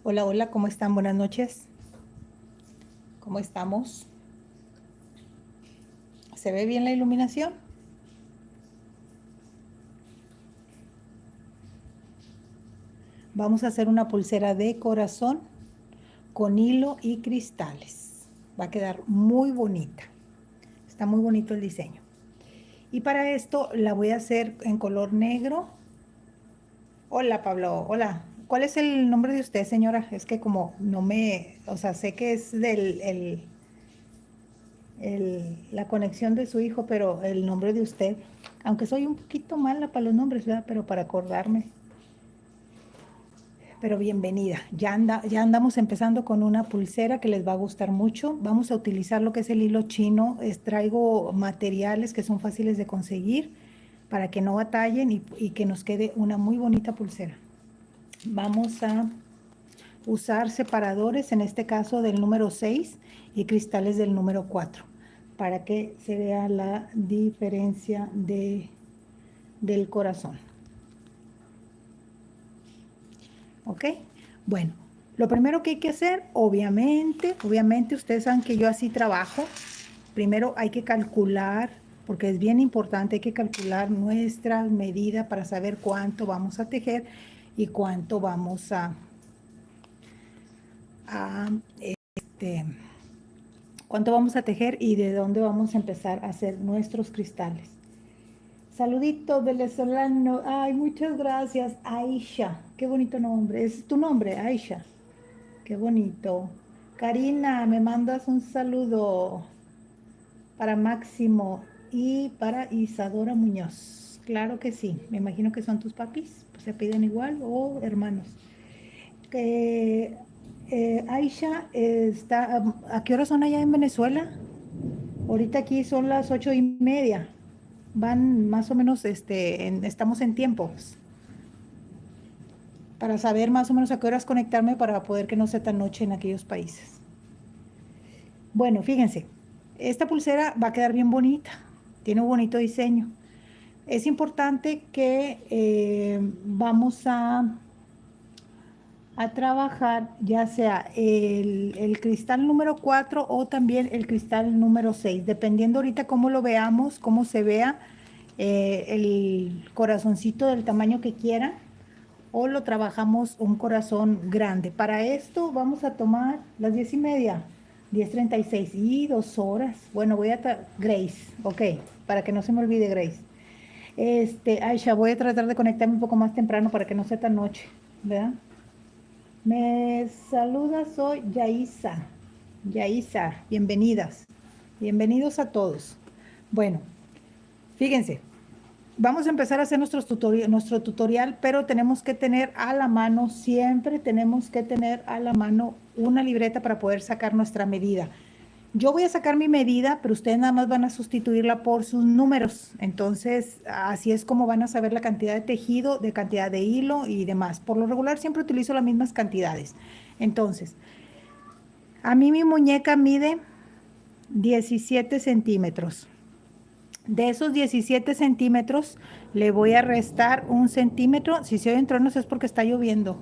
Hola, hola, ¿cómo están? Buenas noches. ¿Cómo estamos? ¿Se ve bien la iluminación? Vamos a hacer una pulsera de corazón con hilo y cristales. Va a quedar muy bonita. Está muy bonito el diseño. Y para esto la voy a hacer en color negro. Hola, Pablo. Hola. ¿Cuál es el nombre de usted, señora? Es que como no me, o sea, sé que es la conexión de su hijo, pero el nombre de usted, aunque soy un poquito mala para los nombres, ¿verdad? Pero para acordarme. Pero bienvenida. Ya andamos empezando con una pulsera que les va a gustar mucho. Vamos a utilizar lo que es el hilo chino. Traigo materiales que son fáciles de conseguir para que no batallen y que nos quede una muy bonita pulsera. Vamos a usar separadores, en este caso del número 6 y cristales del número 4, para que se vea la diferencia del corazón. ¿Ok? Bueno, lo primero que hay que hacer, obviamente, ustedes saben que yo así trabajo. Primero hay que calcular, porque es bien importante, hay que calcular nuestra medida para saber cuánto vamos a tejer y cuánto vamos a este, cuánto vamos a tejer y de dónde vamos a empezar a hacer nuestros cristales. Saludito venezolano. Ay, muchas gracias, Aisha. Qué bonito nombre. ¿Es tu nombre, Aisha? Qué bonito. Karina, me mandas un saludo para Máximo y para Isadora Muñoz. Claro que sí. Me imagino que son tus papis. Pues se piden igual o hermanos. Eh, Aisha, ¿a qué hora son allá en Venezuela? Ahorita aquí son las 8:30. Van más o menos, estamos en tiempos para saber más o menos a qué horas conectarme para poder que no sea tan noche en aquellos países. Bueno, fíjense, esta pulsera va a quedar bien bonita, tiene un bonito diseño. Es importante que vamos a trabajar ya sea el cristal número 4 o también el cristal número 6, dependiendo ahorita cómo lo veamos, cómo se vea el corazoncito del tamaño que quieran, o lo trabajamos un corazón grande. Para esto vamos a tomar las 10:30, 10:36 y 2 horas. Bueno, Grace, ok, para que no se me olvide Grace. Aisha, voy a tratar de conectarme un poco más temprano para que no sea tan noche, ¿verdad? Me saluda, soy Yaisa. Yaisa, bienvenidas. Bienvenidos a todos. Bueno, fíjense, vamos a empezar a hacer nuestro tutorial, pero tenemos que tener a la mano, siempre tenemos que tener a la mano una libreta para poder sacar nuestra medida. Yo voy a sacar mi medida, pero ustedes nada más van a sustituirla por sus números. Entonces, así es como van a saber la cantidad de tejido, de cantidad de hilo y demás. Por lo regular, siempre utilizo las mismas cantidades. Entonces, a mí mi muñeca mide 17 centímetros. De esos 17 centímetros, le voy a restar 1 centímetro. Si se oyen truenos es porque está lloviendo,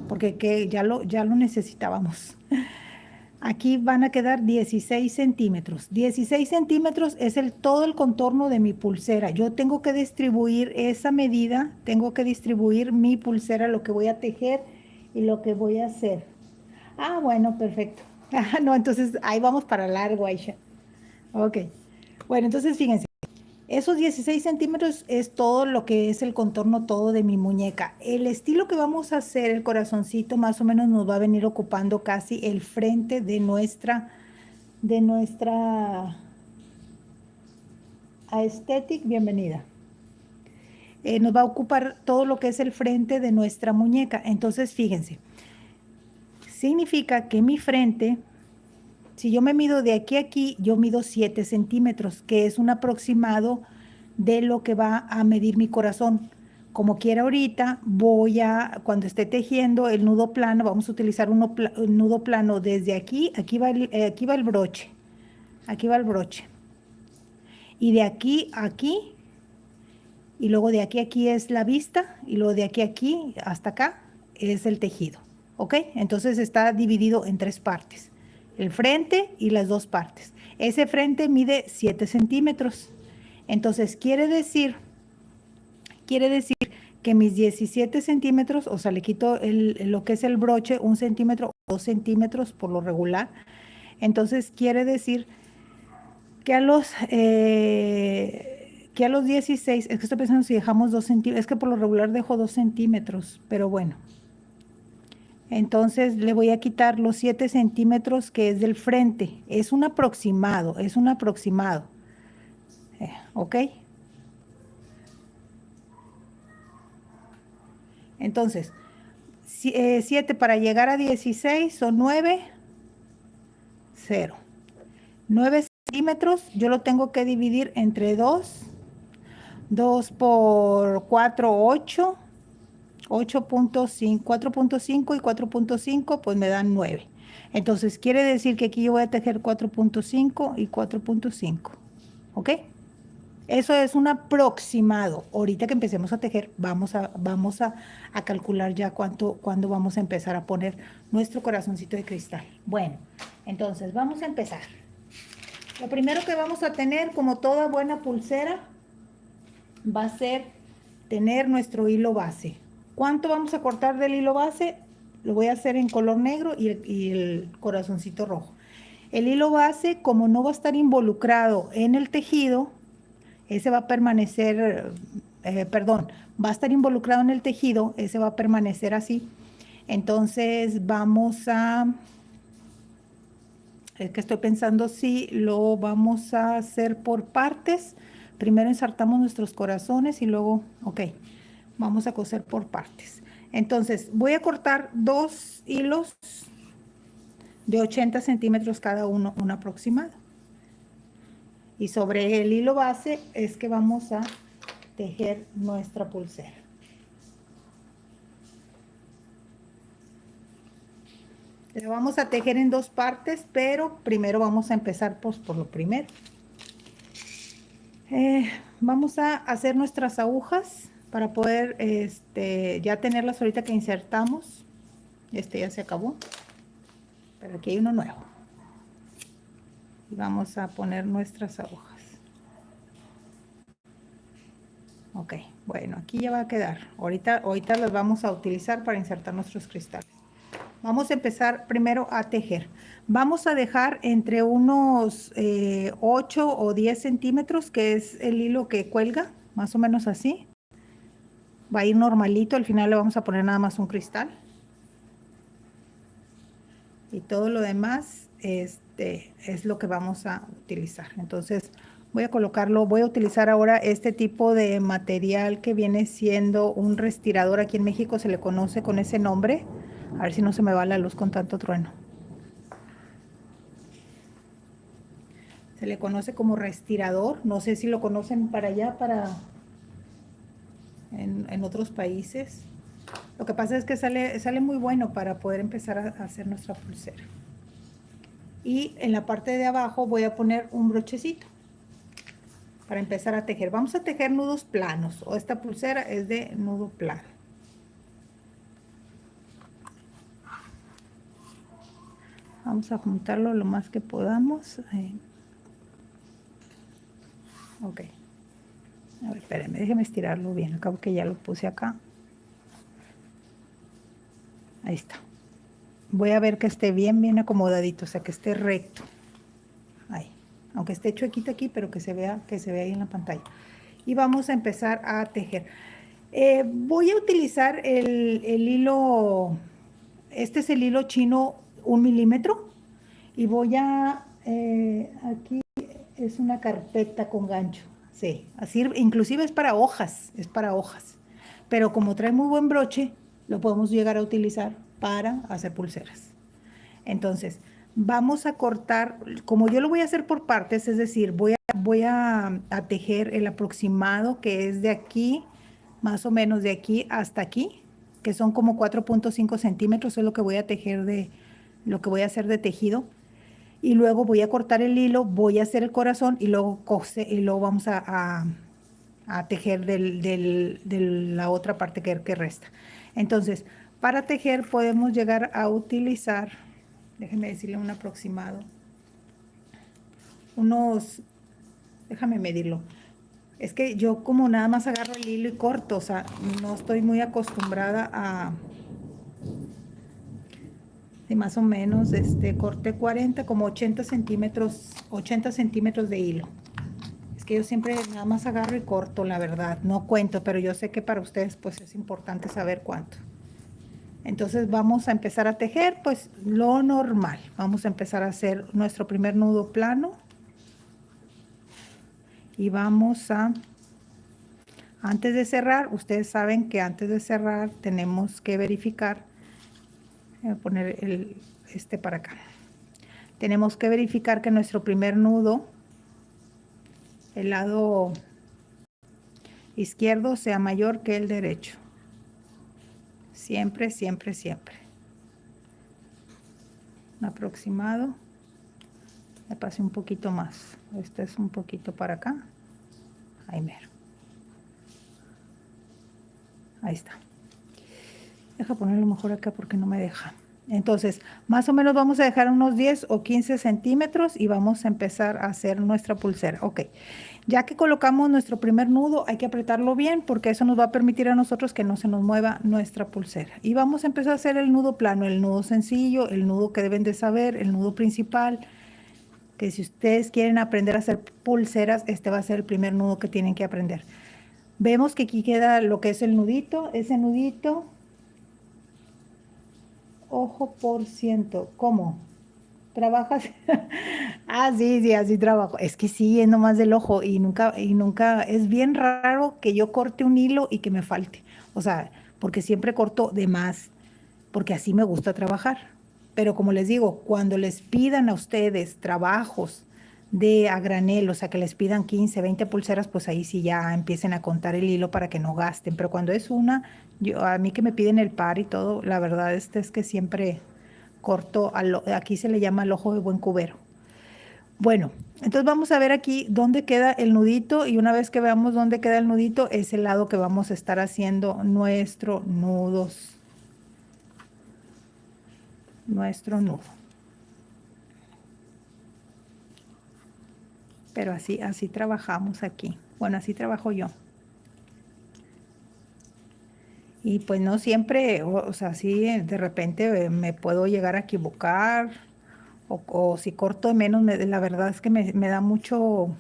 porque ya lo necesitábamos. Aquí van a quedar 16 centímetros. 16 centímetros es todo el contorno de mi pulsera. Yo tengo que distribuir esa medida, tengo que distribuir mi pulsera, lo que voy a tejer y lo que voy a hacer. Ah, bueno, perfecto. Ah, no, entonces ahí vamos para largo, Aisha. Ok. Bueno, entonces fíjense. Esos 16 centímetros es todo lo que es el contorno todo de mi muñeca. El estilo que vamos a hacer, el corazoncito, más o menos nos va a venir ocupando casi el frente de nuestra aesthetic. Bienvenida. Nos va a ocupar todo lo que es el frente de nuestra muñeca. Entonces, fíjense, significa que mi frente, si yo me mido de aquí a aquí, yo mido 7 centímetros, que es un aproximado de lo que va a medir mi corazón. Como quiera ahorita, cuando esté tejiendo el nudo plano, vamos a utilizar un nudo plano desde aquí, aquí va el broche, aquí va el broche. Y de aquí a aquí, y luego de aquí a aquí es la vista, y luego de aquí a aquí hasta acá es el tejido. ¿ok? Entonces está dividido en tres partes, el frente y las dos partes. Ese frente mide 7 centímetros. Entonces quiere decir que mis 17 centímetros, o sea, le quito lo que es el broche, 1 centímetro, 2 centímetros por lo regular. Entonces quiere decir que a los 16, es que estoy pensando si dejamos 2 centímetros, es que por lo regular dejo 2 centímetros, pero bueno. Entonces le voy a quitar los 7 centímetros que es del frente. Es un aproximado, ¿ok? Entonces, 7 para llegar a 16 son 9, 0. 9 centímetros, yo lo tengo que dividir entre 2. 2 por 4, 8. 8.5, 4.5 y 4.5, pues me dan 9. Entonces, quiere decir que aquí yo voy a tejer 4.5 y 4.5. ¿Ok? Eso es un aproximado. Ahorita que empecemos a tejer, vamos a calcular ya cuándo vamos a empezar a poner nuestro corazoncito de cristal. Bueno, entonces vamos a empezar. Lo primero que vamos a tener, como toda buena pulsera, va a ser tener nuestro hilo base. ¿Cuánto vamos a cortar del hilo base? Lo voy a hacer en color negro y el corazoncito rojo. El hilo base, como no va a estar involucrado en el tejido, ese va a permanecer, va a estar involucrado en el tejido, ese va a permanecer así. Entonces es que estoy pensando si lo vamos a hacer por partes. Primero ensartamos nuestros corazones y luego, ok, vamos a coser por partes. Entonces voy a cortar 2 hilos de 80 centímetros cada uno, un aproximado. Y sobre el hilo base es que vamos a tejer nuestra pulsera. La vamos a tejer en 2 partes, pero primero vamos a empezar pues, por lo primero. Vamos a hacer nuestras agujas para poder ya tenerlas ahorita que insertamos. Este ya se acabó, pero aquí hay uno nuevo. Y vamos a poner nuestras agujas. Ok, bueno, aquí ya va a quedar. Ahorita las vamos a utilizar para insertar nuestros cristales. Vamos a empezar primero a tejer. Vamos a dejar entre unos 8 o 10 centímetros, que es el hilo que cuelga, más o menos así. Va a ir normalito, al final le vamos a poner nada más un cristal. Y todo lo demás es lo que vamos a utilizar. Entonces voy a utilizar ahora este tipo de material que viene siendo un respirador. Aquí en México se le conoce con ese nombre. A ver si no se me va la luz con tanto trueno. Se le conoce como respirador. No sé si lo conocen para allá, en otros países. Lo que pasa es que sale muy bueno para poder empezar a hacer nuestra pulsera. Y en la parte de abajo voy a poner un brochecito para empezar a tejer. Vamos a tejer nudos planos, o esta pulsera es de nudo plano. Vamos a juntarlo lo más que podamos. Ok. A ver, espérenme, déjenme estirarlo bien. Acabo que ya lo puse acá. Ahí está. Voy a ver que esté bien acomodadito, o sea, que esté recto. Ahí. Aunque esté chuequito aquí, pero que se vea ahí en la pantalla. Y vamos a empezar a tejer. Voy a utilizar el hilo, este es el hilo chino 1 milímetro. Y voy a, aquí es una carpeta con gancho. Sí, así, inclusive es para hojas, Pero como trae muy buen broche, lo podemos llegar a utilizar para hacer pulseras. Entonces, vamos a cortar, como yo lo voy a hacer por partes, es decir, voy a tejer el aproximado que es de aquí, más o menos de aquí hasta aquí, que son como 4.5 centímetros, es lo que voy a tejer lo que voy a hacer de tejido. Y luego voy a cortar el hilo, voy a hacer el corazón y luego vamos a tejer de la otra parte que resta. Entonces, Para tejer podemos llegar a utilizar, déjenme decirle un aproximado, déjame medirlo. Es que yo como nada más agarro el hilo y corto, o sea, no estoy muy acostumbrada a, de más o menos, corté 40, como 80 centímetros de hilo. Es que yo siempre nada más agarro y corto, la verdad, no cuento, pero yo sé que para ustedes pues es importante saber cuánto. Entonces vamos a empezar a tejer pues lo normal. Vamos a empezar a hacer nuestro primer nudo plano. Y vamos a, antes de cerrar, ustedes saben que antes de cerrar tenemos que verificar, voy a poner este para acá. Tenemos que verificar que nuestro primer nudo, el lado izquierdo, sea mayor que el derecho. Siempre, siempre, siempre. Un aproximado. Le pasé un poquito más. Este es un poquito para acá. Ahí mero. Ahí está. Deja ponerlo mejor acá porque no me deja. Entonces, más o menos vamos a dejar unos 10 o 15 centímetros y vamos a empezar a hacer nuestra pulsera. Ok, ya que colocamos nuestro primer nudo, hay que apretarlo bien porque eso nos va a permitir a nosotros que no se nos mueva nuestra pulsera. Y vamos a empezar a hacer el nudo plano, el nudo sencillo, el nudo que deben de saber, el nudo principal, que si ustedes quieren aprender a hacer pulseras, este va a ser el primer nudo que tienen que aprender. Vemos que aquí queda lo que es el nudito, ese nudito. Ojo por ciento. ¿Cómo? ¿Trabajas? Ah, sí, sí, así trabajo. Es que sí, es nomás del ojo y nunca, es bien raro que yo corte un hilo y que me falte. O sea, porque siempre corto de más, porque así me gusta trabajar. Pero como les digo, cuando les pidan a ustedes trabajos de a granel, o sea, que les pidan 15, 20 pulseras, pues ahí sí ya empiecen a contar el hilo para que no gasten. Pero cuando es una, a mí que me piden el par y todo, la verdad es que siempre corto, aquí se le llama el ojo de buen cubero. Bueno, entonces vamos a ver aquí dónde queda el nudito y una vez que veamos dónde queda el nudito, es el lado que vamos a estar haciendo nuestro nudo. Pero así trabajamos aquí. Bueno, así trabajo yo. Y pues no siempre, o sea, sí, de repente me puedo llegar a equivocar o si corto de menos, la verdad es que me da mucho,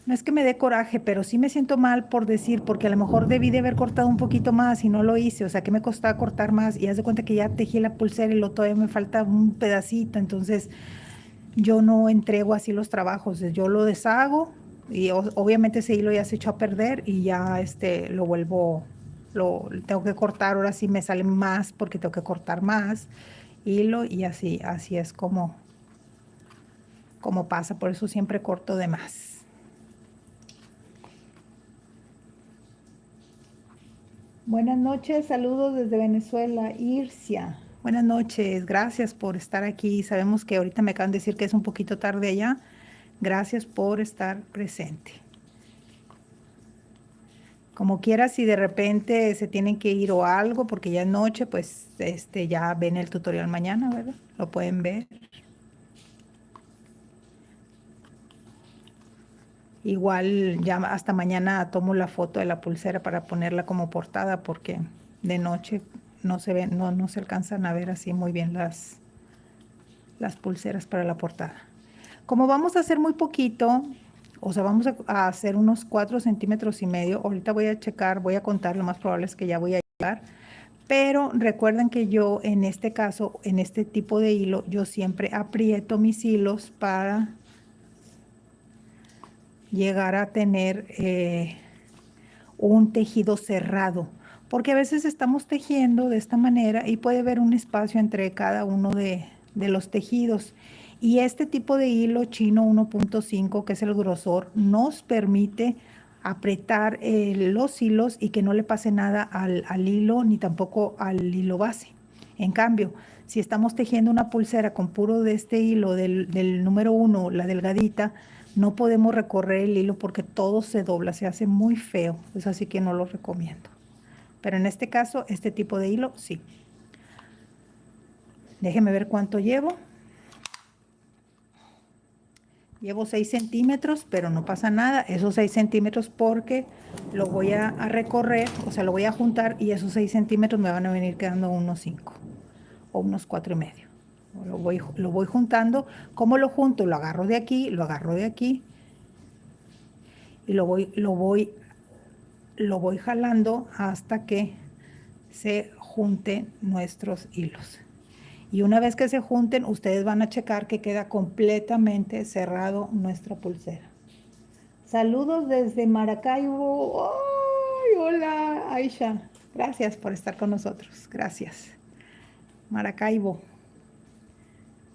no es que me dé coraje, pero sí me siento mal por decir, porque a lo mejor debí de haber cortado un poquito más y no lo hice, o sea, que me costaba cortar más y haz de cuenta que ya tejí la pulsera y lo todavía me falta un pedacito, entonces yo no entrego así los trabajos, yo lo deshago y obviamente ese hilo ya se echó a perder y ya lo vuelvo, lo tengo que cortar, ahora sí me sale más porque tengo que cortar más hilo y así es como pasa, por eso siempre corto de más. Buenas noches, saludos desde Venezuela, Ircia. Buenas noches, gracias por estar aquí. Sabemos que ahorita me acaban de decir que es un poquito tarde allá. Gracias por estar presente. Como quiera, si de repente se tienen que ir o algo, porque ya es noche, pues ya ven el tutorial mañana, ¿verdad? Lo pueden ver. Igual ya hasta mañana tomo la foto de la pulsera para ponerla como portada, porque de noche no se ven, no se alcanzan a ver así muy bien las pulseras para la portada. Como vamos a hacer muy poquito, o sea, vamos a hacer unos 4 centímetros y medio. Ahorita voy a checar, voy a contar, lo más probable es que ya voy a llegar. Pero recuerden que yo en este caso, en este tipo de hilo, yo siempre aprieto mis hilos para llegar a tener un tejido cerrado. Porque a veces estamos tejiendo de esta manera y puede haber un espacio entre cada uno de los tejidos. Y este tipo de hilo chino 1.5, que es el grosor, nos permite apretar los hilos y que no le pase nada al hilo ni tampoco al hilo base. En cambio, si estamos tejiendo una pulsera con puro de este hilo del número 1, la delgadita, no podemos recorrer el hilo porque todo se dobla, se hace muy feo. Es así que no lo recomiendo. pero en este caso, este tipo de hilo, sí. Déjeme ver cuánto llevo. Llevo 6 centímetros, pero no pasa nada. Esos 6 centímetros porque lo voy a recorrer, o sea, lo voy a juntar y esos 6 centímetros me van a venir quedando unos 5 o unos 4 y medio. Lo voy juntando. ¿Cómo lo junto? Lo agarro de aquí, lo agarro de aquí y lo voy jalando hasta que se junten nuestros hilos. Y una vez que se junten, ustedes van a checar que queda completamente cerrado nuestra pulsera. Saludos desde Maracaibo. ¡Ay, hola, Aisha! Gracias por estar con nosotros. Gracias. Maracaibo.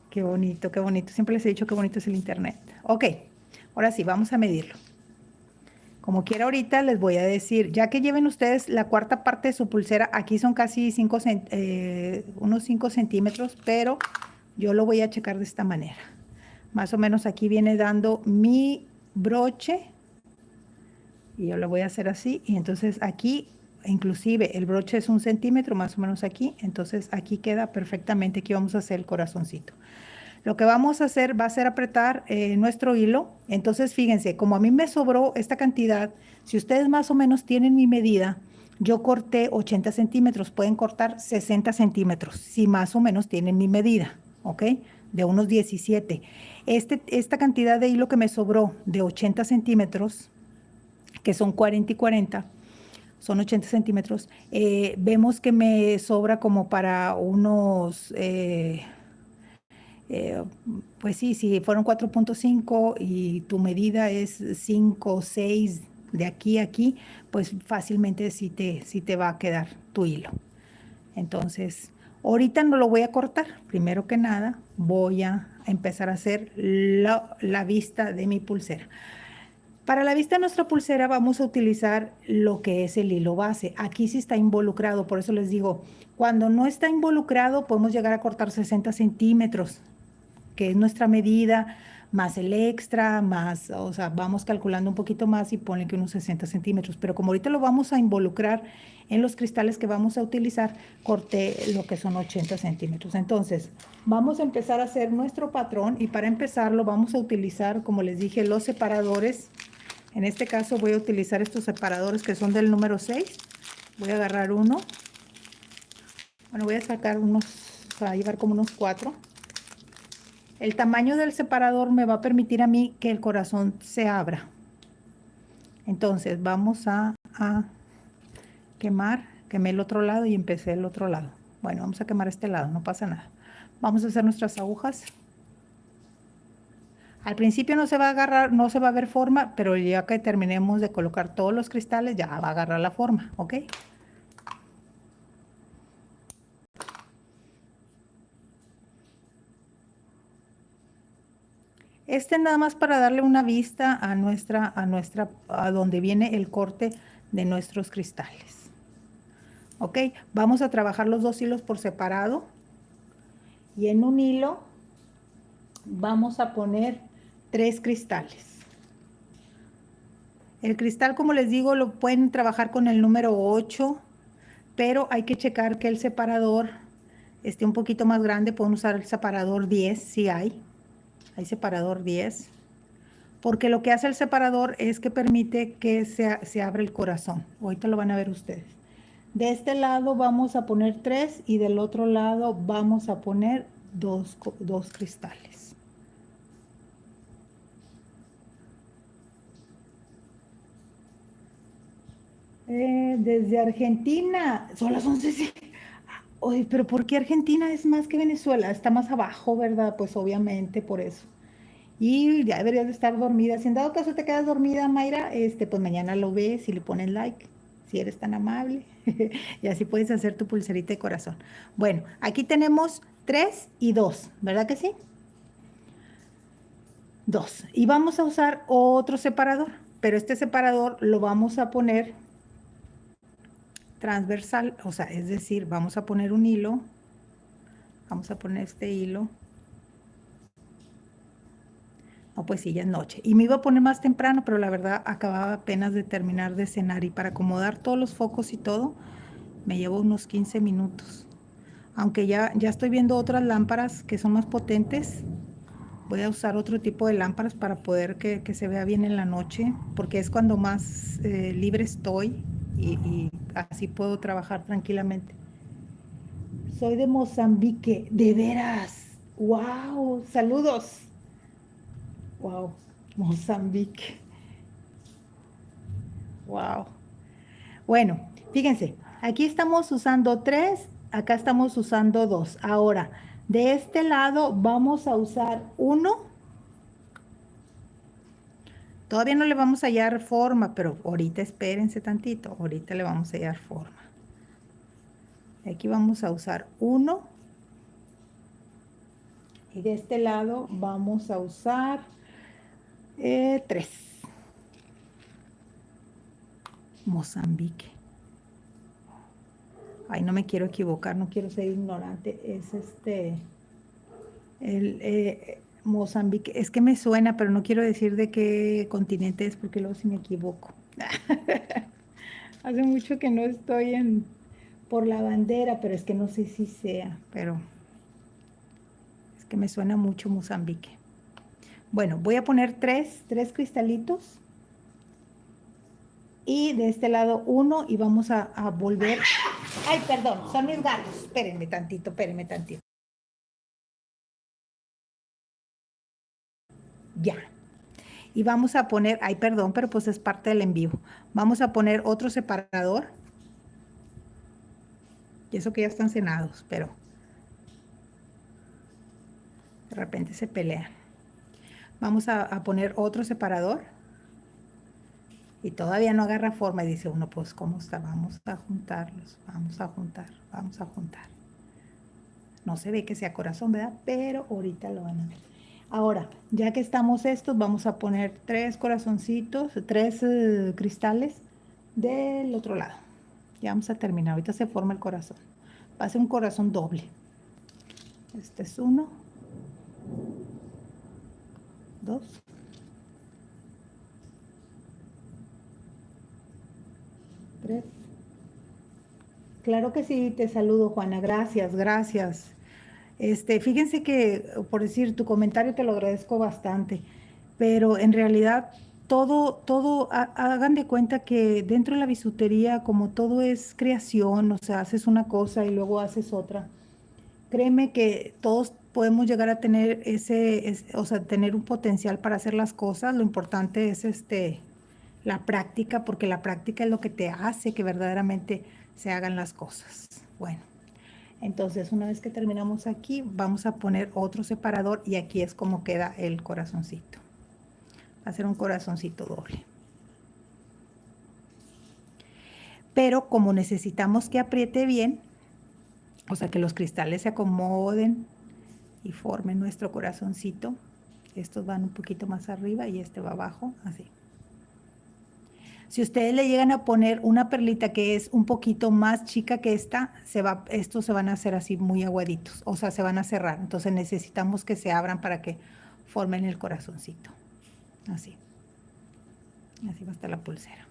Qué bonito, qué bonito. Siempre les he dicho qué bonito es el internet. Ok, ahora sí, vamos a medirlo. Como quiera ahorita les voy a decir, ya que lleven ustedes la cuarta parte de su pulsera, aquí son casi unos 5 centímetros, pero yo lo voy a checar de esta manera. Más o menos aquí viene dando mi broche y yo lo voy a hacer así y entonces aquí, inclusive el broche es 1 centímetro más o menos aquí, entonces aquí queda perfectamente, aquí vamos a hacer el corazoncito. Lo que vamos a hacer va a ser apretar nuestro hilo. Entonces, fíjense, como a mí me sobró esta cantidad, si ustedes más o menos tienen mi medida, yo corté 80 centímetros, pueden cortar 60 centímetros, si más o menos tienen mi medida, ¿ok? De unos 17. Esta cantidad de hilo que me sobró de 80 centímetros, que son 40 y 40, son 80 centímetros, vemos que me sobra como para unos... pues sí, si fueron 4.5 y tu medida es 5 o 6 de aquí a aquí, pues fácilmente sí te va a quedar tu hilo. Entonces, ahorita no lo voy a cortar. Primero que nada, voy a empezar a hacer la vista de mi pulsera. Para la vista de nuestra pulsera vamos a utilizar lo que es el hilo base. Aquí sí está involucrado, por eso les digo, cuando no está involucrado podemos llegar a cortar 60 centímetros, que es nuestra medida, más el extra, más, o sea, vamos calculando un poquito más y ponle que unos 60 centímetros. Pero como ahorita lo vamos a involucrar en los cristales que vamos a utilizar, corté lo que son 80 centímetros. Entonces, vamos a empezar a hacer nuestro patrón y para empezarlo vamos a utilizar, como les dije, los separadores. En este caso voy a utilizar estos separadores que son del número 6. Voy a agarrar uno. Bueno, voy a sacar unos, para llevar como unos 4. El tamaño del separador me va a permitir a mí que el corazón se abra. Entonces vamos a quemar. Quemé el otro lado y empecé el otro lado. Bueno, vamos a quemar este lado, no pasa nada. Vamos a hacer nuestras agujas. Al principio no se va a agarrar, no se va a ver forma, pero ya que terminemos de colocar todos los cristales, ya va a agarrar la forma, ¿ok? Nada más para darle una vista a donde viene el corte de nuestros cristales. ¿Ok? Vamos a trabajar los dos hilos por separado. Y en un hilo vamos a poner 3 cristales. El cristal, como les digo, lo pueden trabajar con el número 8, pero hay que checar que el separador esté un poquito más grande. Pueden usar el separador 10, si hay. Hay separador 10. Porque lo que hace el separador es que permite que se abra el corazón. Ahorita lo van a ver ustedes. De este lado vamos a poner 3 y del otro lado vamos a poner 2 cristales. Desde Argentina, son las 11. Sí. Oye, pero ¿por qué Argentina es más que Venezuela? Está más abajo, ¿verdad? Pues obviamente por eso. Y ya deberías de estar dormida. Si en dado caso te quedas dormida, Mayra, pues mañana lo ves y le pones like, si eres tan amable. Y así puedes hacer tu pulserita de corazón. Bueno, aquí tenemos 3 y 2, ¿verdad que sí? 2. Y vamos a usar otro separador, pero este separador lo vamos a poner transversal, o sea, es decir, vamos a poner un hilo, vamos a poner este hilo. No, pues sí, ya es noche. Y me iba a poner más temprano, pero la verdad acababa apenas de terminar de cenar y para acomodar todos los focos y todo, Me llevo unos 15 minutos. Aunque ya estoy viendo otras lámparas que son más potentes. Voy a usar otro tipo de lámparas para poder que se vea bien en la noche, porque es cuando más libre estoy y así puedo trabajar tranquilamente. Soy de Mozambique, de veras. ¡Wow! Saludos. ¡Wow! Mozambique. ¡Wow! Bueno, fíjense, aquí estamos usando 3, acá estamos usando 2. Ahora, de este lado vamos a usar 1. Todavía no le vamos a hallar forma, pero ahorita espérense tantito, ahorita le vamos a hallar forma. Aquí vamos a usar 1 y de este lado vamos a usar 3. Mozambique. Ay, no me quiero equivocar, no quiero ser ignorante. Es Mozambique. Es que me suena, pero no quiero decir de qué continente es porque luego si me equivoco. Hace mucho que no estoy por la bandera, pero es que no sé si sea, pero es que me suena mucho Mozambique. Bueno, voy a poner tres cristalitos. Y de este lado 1 y vamos a volver. Ay, perdón, son mis gatos. Espérenme tantito, espérenme tantito. Ya. Y vamos a poner, ay, perdón, pero pues es parte del en vivo. Vamos a poner otro separador. Y eso que ya están cenados, pero de repente se pelean. Vamos a poner otro separador. Y todavía no agarra forma. Y dice uno, pues, ¿cómo está? Vamos a juntarlos. Vamos a juntar, vamos a juntar. No se ve que sea corazón, ¿verdad? Pero ahorita lo van a ver. Ahora, ya que estamos estos, vamos a poner 3 corazoncitos, 3 cristales del otro lado. Ya vamos a terminar. Ahorita se forma el corazón. Va a ser un corazón doble. Este es 1, 2, 3. Claro que sí, te saludo, Juana. Gracias, gracias. Fíjense que, por decir, tu comentario te lo agradezco bastante, pero en realidad hagan de cuenta que dentro de la bisutería, como todo es creación, o sea, haces una cosa y luego haces otra. Créeme que todos podemos llegar a tener o sea, tener un potencial para hacer las cosas. Lo importante es la práctica, porque la práctica es lo que te hace que verdaderamente se hagan las cosas. Bueno. Entonces, una vez que terminamos aquí, vamos a poner otro separador y aquí es como queda el corazoncito. Va a ser un corazoncito doble. Pero como necesitamos que apriete bien, o sea, que los cristales se acomoden y formen nuestro corazoncito, estos van un poquito más arriba y este va abajo, así. Si ustedes le llegan a poner una perlita que es un poquito más chica que esta, estos se van a hacer así muy aguaditos, o sea, se van a cerrar. Entonces necesitamos que se abran para que formen el corazoncito. Así. Así va a estar la pulsera.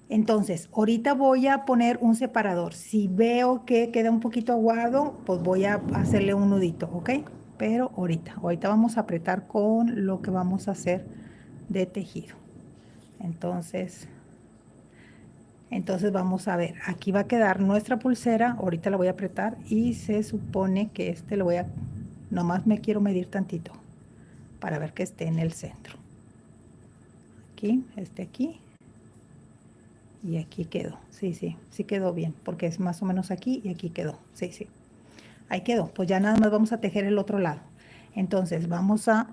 Entonces, ahorita voy a poner un separador. Si veo que queda un poquito aguado, pues voy a hacerle un nudito, ¿ok? Pero ahorita vamos a apretar con lo que vamos a hacer de tejido. Entonces vamos a ver, aquí va a quedar nuestra pulsera, ahorita la voy a apretar y se supone que lo voy a, nomás me quiero medir tantito para ver que esté en el centro. Aquí, aquí y aquí quedó, sí quedó bien, porque es más o menos aquí y aquí quedó, sí, ahí quedó. Pues ya nada más vamos a tejer el otro lado. Entonces vamos a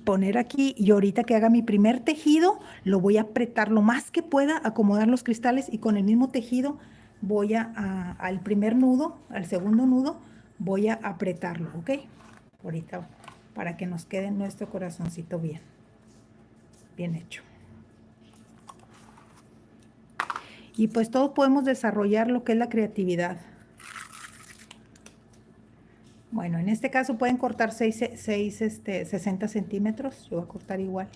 poner aquí y ahorita que haga mi primer tejido lo voy a apretar lo más que pueda, acomodar los cristales y con el mismo tejido voy al primer nudo, al segundo nudo voy a apretarlo, ¿ok? Ahorita para que nos quede nuestro corazoncito bien hecho. Y pues todos podemos desarrollar lo que es la creatividad. Bueno, en este caso pueden cortar 60 centímetros. Yo voy a cortar igual,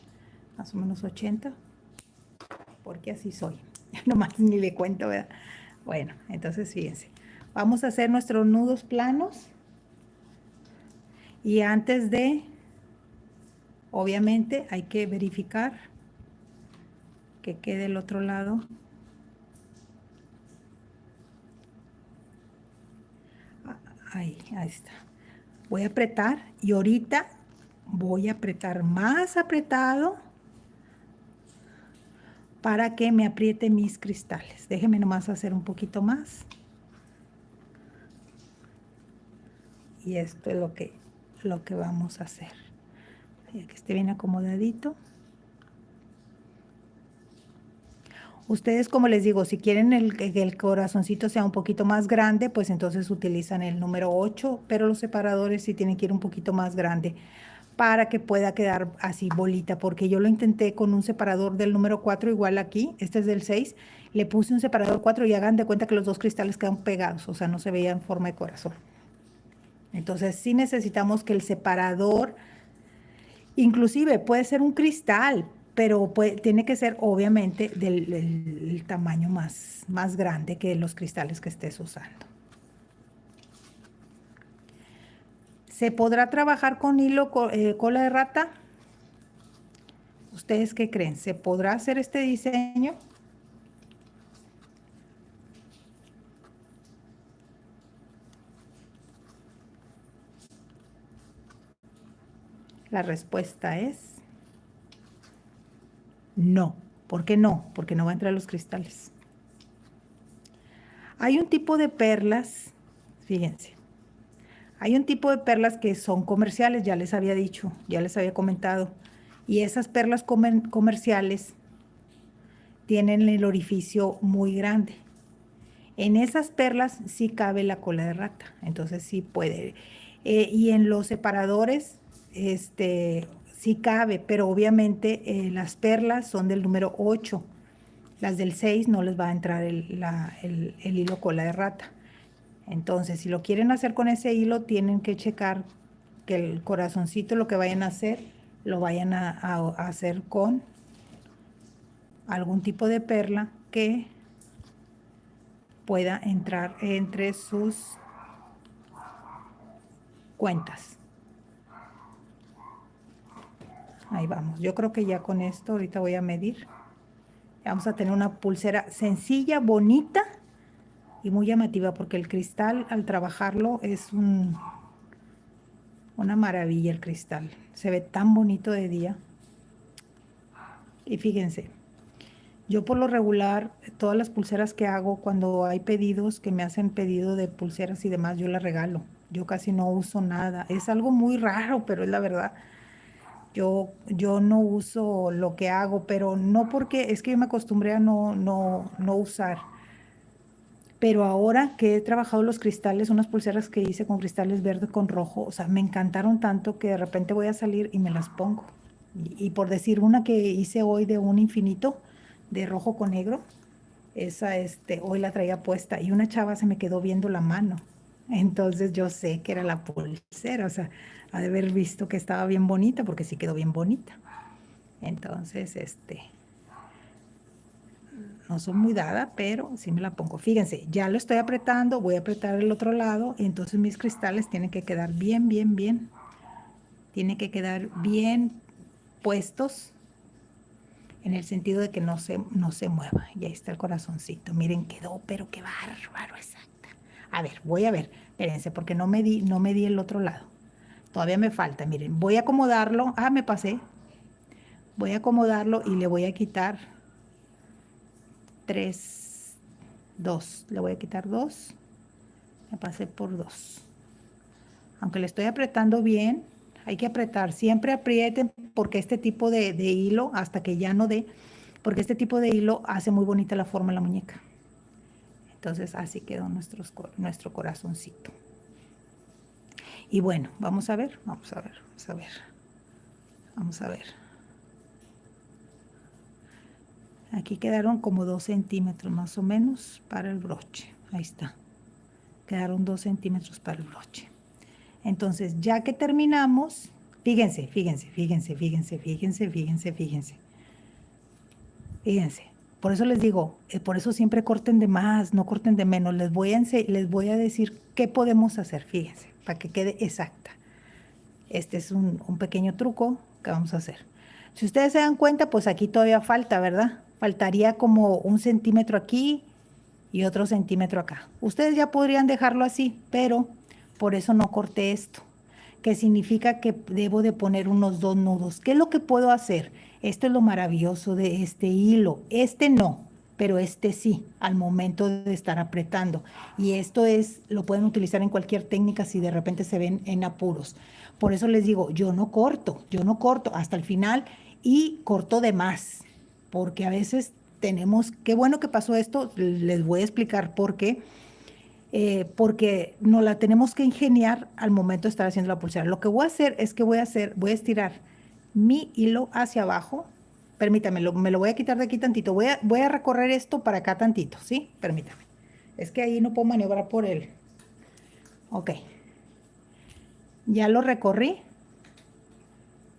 más o menos 80, porque así soy. Nomás ni le cuento, ¿verdad? Bueno, entonces fíjense. Vamos a hacer nuestros nudos planos. Y antes de, obviamente, hay que verificar que quede el otro lado. Ahí está. Voy a apretar y ahorita voy a apretar más apretado para que me apriete mis cristales. Déjenme nomás hacer un poquito más. Y esto es lo que vamos a hacer. Ya que esté bien acomodadito. Ustedes, como les digo, si quieren que el corazoncito sea un poquito más grande, pues entonces utilizan el número 8, pero los separadores sí tienen que ir un poquito más grande para que pueda quedar así bolita, porque yo lo intenté con un separador del número 4, igual aquí, este es del 6, le puse un separador 4 y hagan de cuenta que los dos cristales quedan pegados, o sea, no se veía en forma de corazón. Entonces sí necesitamos que el separador, inclusive puede ser un cristal, pero tiene que ser obviamente del tamaño más grande que los cristales que estés usando. ¿Se podrá trabajar con hilo cola de rata? ¿Ustedes qué creen? ¿Se podrá hacer este diseño? La respuesta es no. ¿Por qué no? Porque no va a entrar los cristales. Hay un tipo de perlas, fíjense, hay un tipo de perlas que son comerciales, ya les había dicho, ya les había comentado, y esas perlas comerciales tienen el orificio muy grande. En esas perlas sí cabe la cola de rata, entonces sí puede. Y en los separadores, sí cabe, pero obviamente las perlas son del número 8. Las del 6 no les va a entrar el hilo cola de rata. Entonces, si lo quieren hacer con ese hilo, tienen que checar que el corazoncito, lo que vayan a hacer, lo vayan a hacer con algún tipo de perla que pueda entrar entre sus cuentas. Ahí vamos. Yo creo que ya con esto, ahorita voy a medir. Vamos a tener una pulsera sencilla, bonita y muy llamativa, porque el cristal al trabajarlo es una maravilla el cristal. Se ve tan bonito de día. Y fíjense, yo por lo regular, todas las pulseras que hago, cuando hay pedidos que me hacen pedido de pulseras y demás, yo las regalo. Yo casi no uso nada. Es algo muy raro, pero es la verdad. Yo no uso lo que hago, pero no porque es que yo me acostumbré a no usar. Pero ahora que he trabajado los cristales, unas pulseras que hice con cristales verde con rojo, o sea, me encantaron tanto que de repente voy a salir y me las pongo. Y por decir una que hice hoy de un infinito, de rojo con negro, esa hoy la traía puesta y una chava se me quedó viendo la mano. Entonces yo sé que era la pulsera, o sea, ha de haber visto que estaba bien bonita porque sí quedó bien bonita. Entonces, no soy muy dada, pero sí me la pongo. Fíjense, ya lo estoy apretando, voy a apretar el otro lado y entonces mis cristales tienen que quedar bien, bien, bien. Tienen que quedar bien puestos en el sentido de que no se mueva. Y ahí está el corazoncito. Miren, quedó, pero qué bárbaro, exacta. A ver, voy a ver. Espérense, porque no me di el otro lado. Todavía me falta, miren. Voy a acomodarlo. Ah, me pasé. Voy a acomodarlo y le voy a quitar 3, 2. Le voy a quitar 2. Me pasé por 2. Aunque le estoy apretando bien, hay que apretar. Siempre aprieten porque este tipo de hilo, hasta que ya no dé, porque este tipo de hilo hace muy bonita la forma de la muñeca. Entonces así quedó nuestro corazoncito. Y bueno, vamos a ver, vamos a ver, vamos a ver. Vamos a ver. Aquí quedaron como 2 centímetros más o menos para el broche. Ahí está. Quedaron 2 centímetros para el broche. Entonces, ya que terminamos, fíjense, fíjense, fíjense, fíjense, fíjense, fíjense, fíjense. Fíjense, Por eso les digo, por eso siempre corten de más, no corten de menos. Les voy a decir qué podemos hacer, fíjense, para que quede exacta. Este es un pequeño truco que vamos a hacer. Si ustedes se dan cuenta, pues aquí todavía falta, ¿verdad? Faltaría como 1 centímetro aquí y otro centímetro acá. Ustedes ya podrían dejarlo así, pero por eso no corté esto, que significa que debo de poner unos 2 nudos. ¿Qué es lo que puedo hacer? Esto es lo maravilloso de este hilo. Este no, pero este sí, al momento de estar apretando. Y esto lo pueden utilizar en cualquier técnica si de repente se ven en apuros. Por eso les digo, yo no corto hasta el final y corto de más, porque a veces qué bueno que pasó esto, les voy a explicar por qué. Porque nos la tenemos que ingeniar al momento de estar haciendo la pulsera. Lo que voy a hacer es que voy a estirar mi hilo hacia abajo. Permítame, me lo voy a quitar de aquí tantito. Voy a recorrer esto para acá tantito, ¿sí? Permítame. Es que ahí no puedo maniobrar por él. Ok. Ya lo recorrí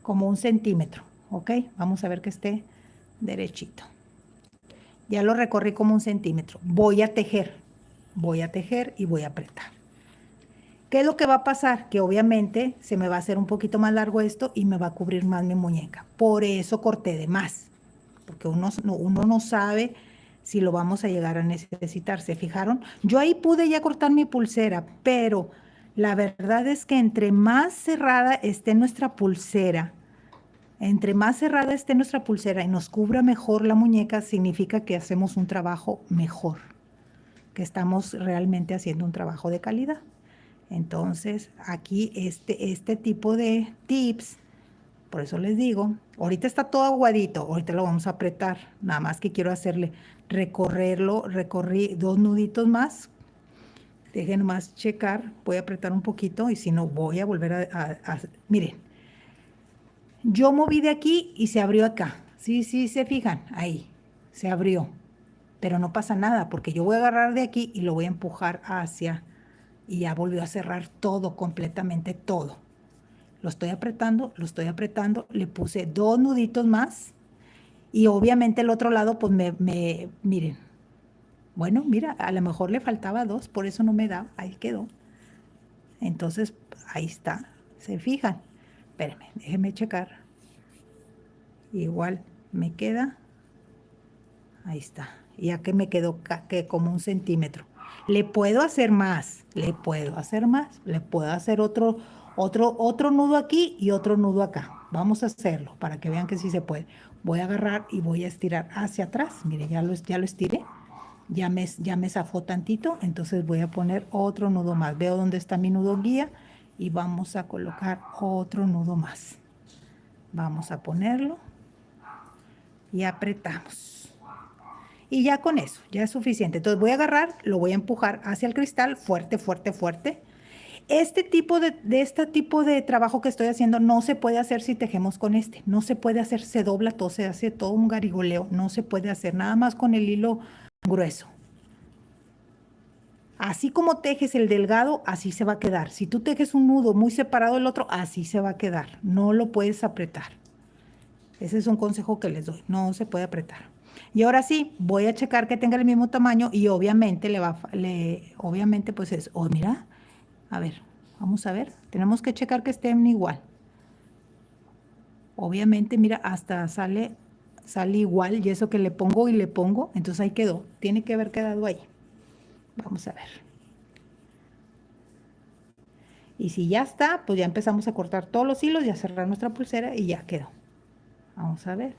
como 1 centímetro, ¿ok? Vamos a ver que esté derechito. Ya lo recorrí como 1 centímetro. Voy a tejer y voy a apretar. ¿Qué es lo que va a pasar? Que obviamente se me va a hacer un poquito más largo esto y me va a cubrir más mi muñeca. Por eso corté de más, porque uno no sabe si lo vamos a llegar a necesitar. ¿Se fijaron? Yo ahí pude ya cortar mi pulsera, pero la verdad es que entre más cerrada esté nuestra pulsera, y nos cubra mejor la muñeca, significa que hacemos un trabajo mejor, que estamos realmente haciendo un trabajo de calidad. Entonces, aquí este tipo de tips, por eso les digo, ahorita está todo aguadito, ahorita lo vamos a apretar, nada más que quiero recorrí 2 nuditos más, dejen más checar, voy a apretar un poquito y si no voy a volver miren, yo moví de aquí y se abrió acá, sí, se fijan, ahí, se abrió, pero no pasa nada porque yo voy a agarrar de aquí y lo voy a empujar hacia y ya volvió a cerrar todo, completamente todo. Lo estoy apretando, le puse 2 nuditos más y obviamente el otro lado, pues miren, bueno, mira, a lo mejor le faltaba 2, por eso no me da, ahí quedó. Entonces, ahí está, se fijan. Espérenme, déjenme checar. Igual me queda, ahí está. Ya que me quedó que como 1 centímetro. Le puedo hacer más, le puedo hacer otro nudo aquí y otro nudo acá. Vamos a hacerlo para que vean que sí se puede. Voy a agarrar y voy a estirar hacia atrás. Mire, ya lo estiré. Ya me zafó tantito, entonces voy a poner otro nudo más. Veo dónde está mi nudo guía y vamos a colocar otro nudo más. Vamos a ponerlo y apretamos. Y ya con eso, ya es suficiente. Entonces voy a agarrar, lo voy a empujar hacia el cristal, fuerte, fuerte, fuerte. Este tipo de trabajo que estoy haciendo no se puede hacer si tejemos con este. No se puede hacer, se dobla todo, se hace todo un garigoleo. No se puede hacer nada más con el hilo grueso. Así como tejes el delgado, así se va a quedar. Si tú tejes un nudo muy separado del otro, así se va a quedar. No lo puedes apretar. Ese es un consejo que les doy. No se puede apretar. Y ahora sí, voy a checar que tenga el mismo tamaño y obviamente obviamente pues mira, a ver, vamos a ver. Tenemos que checar que estén igual. Obviamente, mira, hasta sale igual y eso que le pongo, entonces ahí quedó. Tiene que haber quedado ahí. Vamos a ver. Y si ya está, pues ya empezamos a cortar todos los hilos y a cerrar nuestra pulsera y ya quedó. Vamos a ver.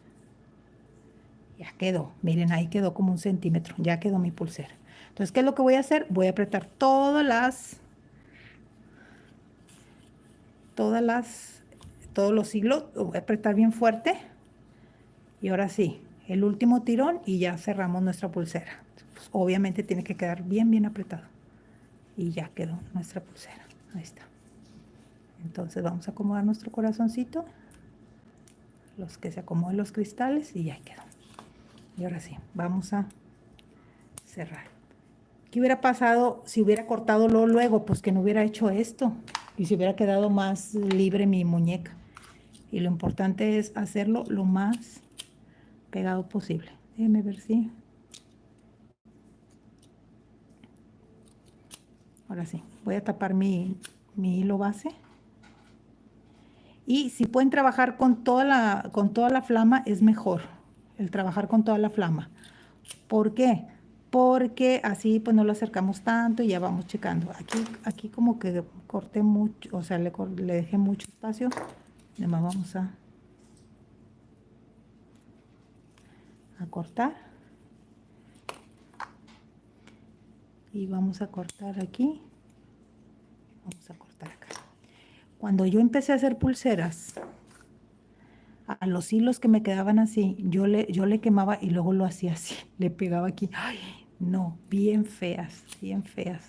Ya quedó. Miren, ahí quedó como 1 centímetro. Ya quedó mi pulsera. Entonces, ¿qué es lo que voy a hacer? Voy a apretar todos los hilos. Lo voy a apretar bien fuerte. Y ahora sí, el último tirón y ya cerramos nuestra pulsera. Pues, obviamente tiene que quedar bien, bien apretado. Y ya quedó nuestra pulsera. Ahí está. Entonces vamos a acomodar nuestro corazoncito. Los que se acomoden los cristales y ya quedó. Y ahora sí, vamos a cerrar. ¿Qué hubiera pasado si hubiera cortado luego? Pues que no hubiera hecho esto y se hubiera quedado más libre mi muñeca. Y lo importante es hacerlo lo más pegado posible. Déjeme ver si. Ahora sí, voy a tapar mi hilo base. Y si pueden trabajar con toda la flama, es mejor el trabajar con toda la flama. ¿Por qué? Porque así pues no lo acercamos tanto y ya vamos checando. Aquí como que corté mucho, o sea, le dejé mucho espacio. Además vamos a cortar. Y vamos a cortar aquí. Vamos a cortar acá. Cuando yo empecé a hacer pulseras, a los hilos que me quedaban así, yo le quemaba y luego lo hacía así, le pegaba aquí. Ay, no, bien feas, bien feas.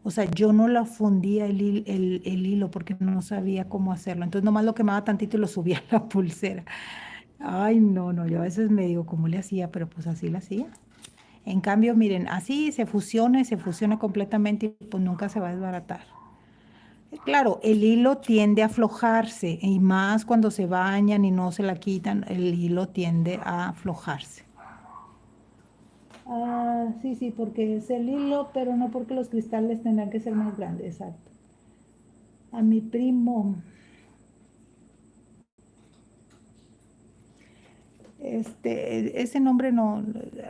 O sea, yo no la fundía el hilo porque no sabía cómo hacerlo. Entonces nomás lo quemaba tantito y lo subía a la pulsera. Ay, no, no, yo a veces me digo cómo le hacía, pero pues así la hacía. En cambio, miren, así se fusiona completamente y pues nunca se va a desbaratar. Claro, el hilo tiende a aflojarse y más cuando se bañan y no se la quitan, el hilo tiende a aflojarse. Ah, sí, sí, porque es el hilo, pero no porque los cristales tendrán que ser más grandes, exacto. A mi primo, ese nombre no,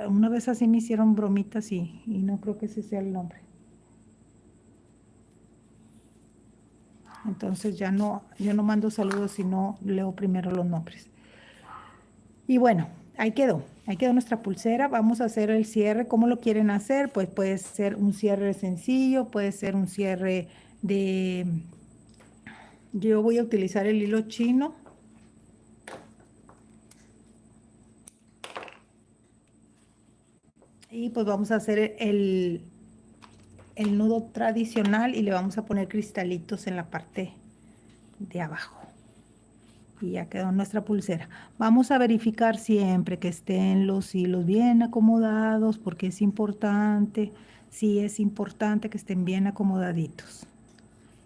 una vez así me hicieron bromitas y no creo que ese sea el nombre. Entonces ya no, yo no mando saludos, sino leo primero los nombres. Y bueno, ahí quedó nuestra pulsera. Vamos a hacer el cierre. ¿Cómo lo quieren hacer? Pues puede ser un cierre sencillo, puede ser un cierre de... Yo voy a utilizar el hilo chino. Y pues vamos a hacer el nudo tradicional y le vamos a poner cristalitos en la parte de abajo. Y ya quedó nuestra pulsera. Vamos a verificar siempre que estén los hilos bien acomodados, porque es importante, sí es importante que estén bien acomodaditos.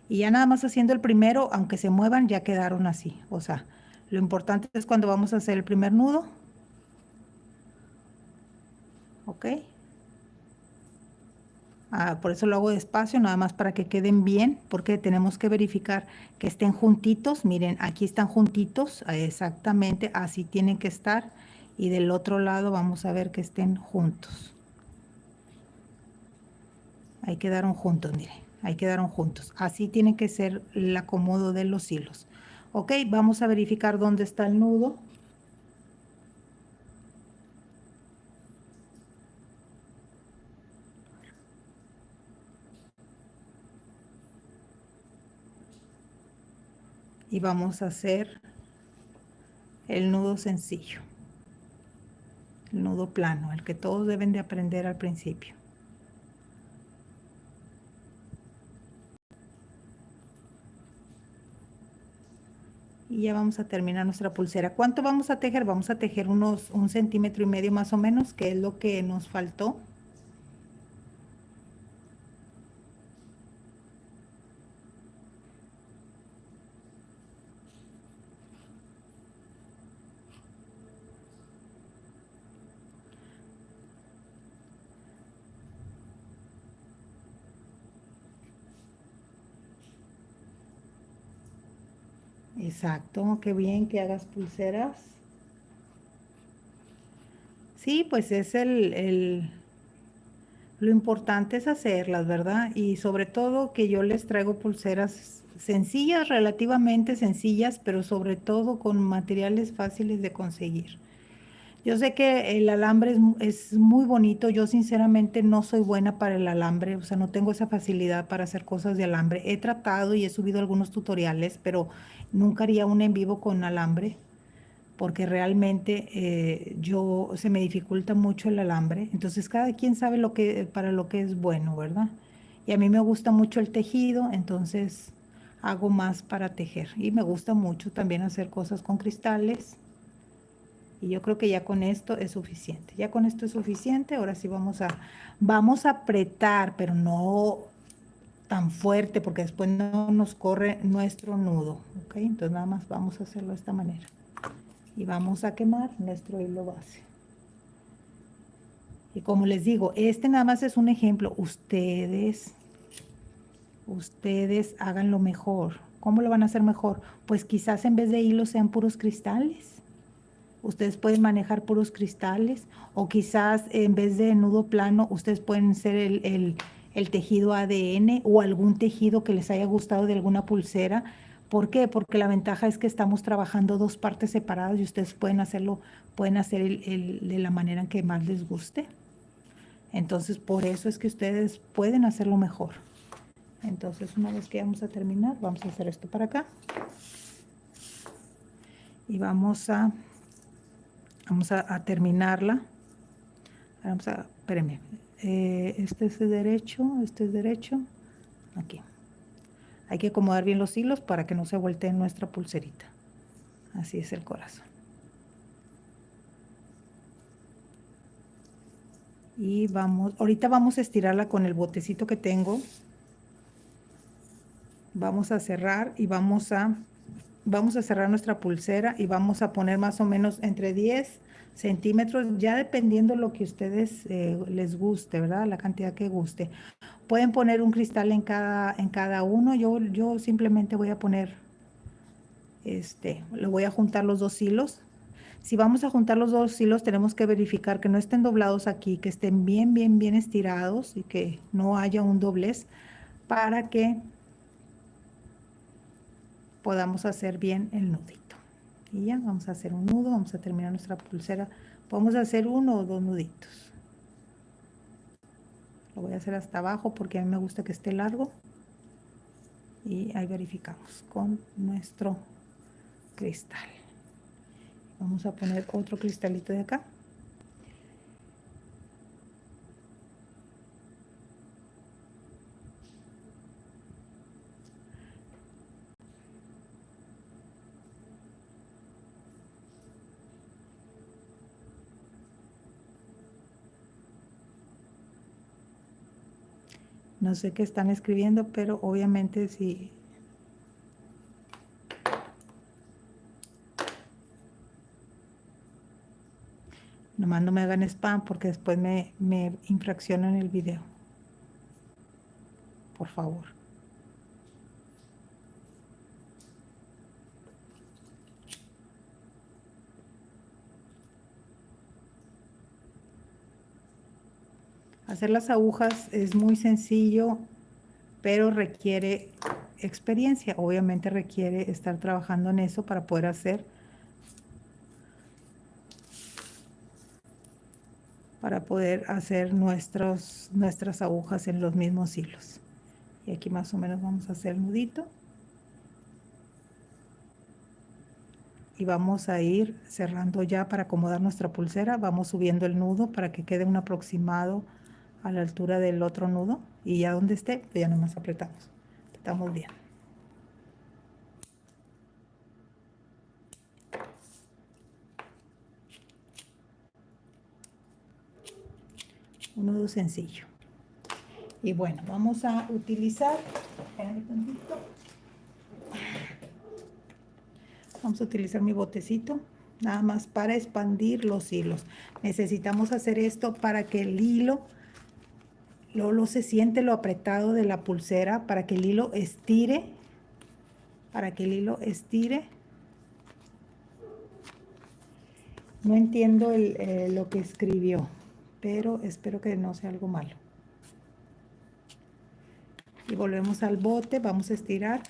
Y ya nada más haciendo el primero, aunque se muevan, ya quedaron así. O sea, lo importante es cuando vamos a hacer el primer nudo. ¿Ok? Por eso lo hago despacio, nada más para que queden bien, porque tenemos que verificar que estén juntitos. Miren, aquí están juntitos, exactamente así tienen que estar. Y del otro lado vamos a ver que estén juntos. Ahí quedaron juntos, miren, ahí quedaron juntos. Así tiene que ser el acomodo de los hilos. Ok, vamos a verificar dónde está el nudo. Y vamos a hacer el nudo sencillo, el nudo plano, el que todos deben de aprender al principio. Y ya vamos a terminar nuestra pulsera. ¿Cuánto vamos a tejer? Vamos a tejer unos 1,5 centímetros más o menos, que es lo que nos faltó. Exacto, qué bien que hagas pulseras. Sí, pues es lo importante es hacerlas, ¿verdad? Y sobre todo que yo les traigo pulseras sencillas, relativamente sencillas, pero sobre todo con materiales fáciles de conseguir. Yo sé que el alambre es muy bonito. Yo sinceramente no soy buena para el alambre, o sea, no tengo esa facilidad para hacer cosas de alambre. He tratado y he subido algunos tutoriales, pero nunca haría un en vivo con alambre porque realmente yo se me dificulta mucho el alambre. Entonces cada quien sabe para lo que es bueno, ¿verdad? Y a mí me gusta mucho el tejido, entonces hago más para tejer. Y me gusta mucho también hacer cosas con cristales. Y yo creo que ya con esto es suficiente. Ya con esto es suficiente. Ahora sí vamos a apretar, pero no tan fuerte porque después no nos corre nuestro nudo. ¿Ok? Entonces nada más vamos a hacerlo de esta manera. Y vamos a quemar nuestro hilo base. Y como les digo, este nada más es un ejemplo. Ustedes háganlo mejor. ¿Cómo lo van a hacer mejor? Pues quizás en vez de hilos sean puros cristales. Ustedes pueden manejar puros cristales, o quizás en vez de nudo plano, ustedes pueden hacer el tejido ADN o algún tejido que les haya gustado de alguna pulsera. ¿Por qué? Porque la ventaja es que estamos trabajando dos partes separadas y ustedes pueden hacerlo, pueden hacer de la manera en que más les guste. Entonces, por eso es que ustedes pueden hacerlo mejor. Entonces, una vez que vamos a terminar, vamos a hacer esto para acá. Y vamos a terminarla. Espérenme. Este es derecho. Aquí. Hay que acomodar bien los hilos para que no se voltee nuestra pulserita. Así es el corazón. Y ahorita vamos a estirarla con el botecito que tengo. Vamos a cerrar y vamos a cerrar nuestra pulsera y vamos a poner más o menos entre 10 centímetros, ya dependiendo lo que ustedes les guste, ¿verdad? La cantidad que guste. Pueden poner un cristal en cada uno. Yo simplemente voy a poner, le voy a juntar los dos hilos. Si vamos a juntar los dos hilos, tenemos que verificar que no estén doblados aquí, que estén bien, bien, bien estirados y que no haya un doblez para que podamos hacer bien el nudito. Y ya, vamos a hacer un nudo, vamos a terminar nuestra pulsera. Podemos hacer uno o dos nuditos. Lo voy a hacer hasta abajo porque a mí me gusta que esté largo. Y ahí verificamos con nuestro cristal. Vamos a poner otro cristalito de acá. No sé qué están escribiendo, pero obviamente sí. Nomás no me hagan spam porque después me infraccionan el video. Por favor. Hacer las agujas es muy sencillo, pero requiere experiencia. Obviamente requiere estar trabajando en eso para poder hacer nuestras agujas en los mismos hilos. Y aquí más o menos vamos a hacer el nudito. Y vamos a ir cerrando ya para acomodar nuestra pulsera. Vamos subiendo el nudo para que quede un aproximado a la altura del otro nudo. Y ya donde esté, pues ya nomás apretamos. Estamos bien. Un nudo sencillo. Y bueno, vamos a utilizar, vamos a utilizar mi botecito, nada más para expandir los hilos. Necesitamos hacer esto para que el hilo, luego se siente lo apretado de la pulsera, para que el hilo estire, No entiendo lo que escribió, pero espero que no sea algo malo. Y volvemos al bote, vamos a estirar.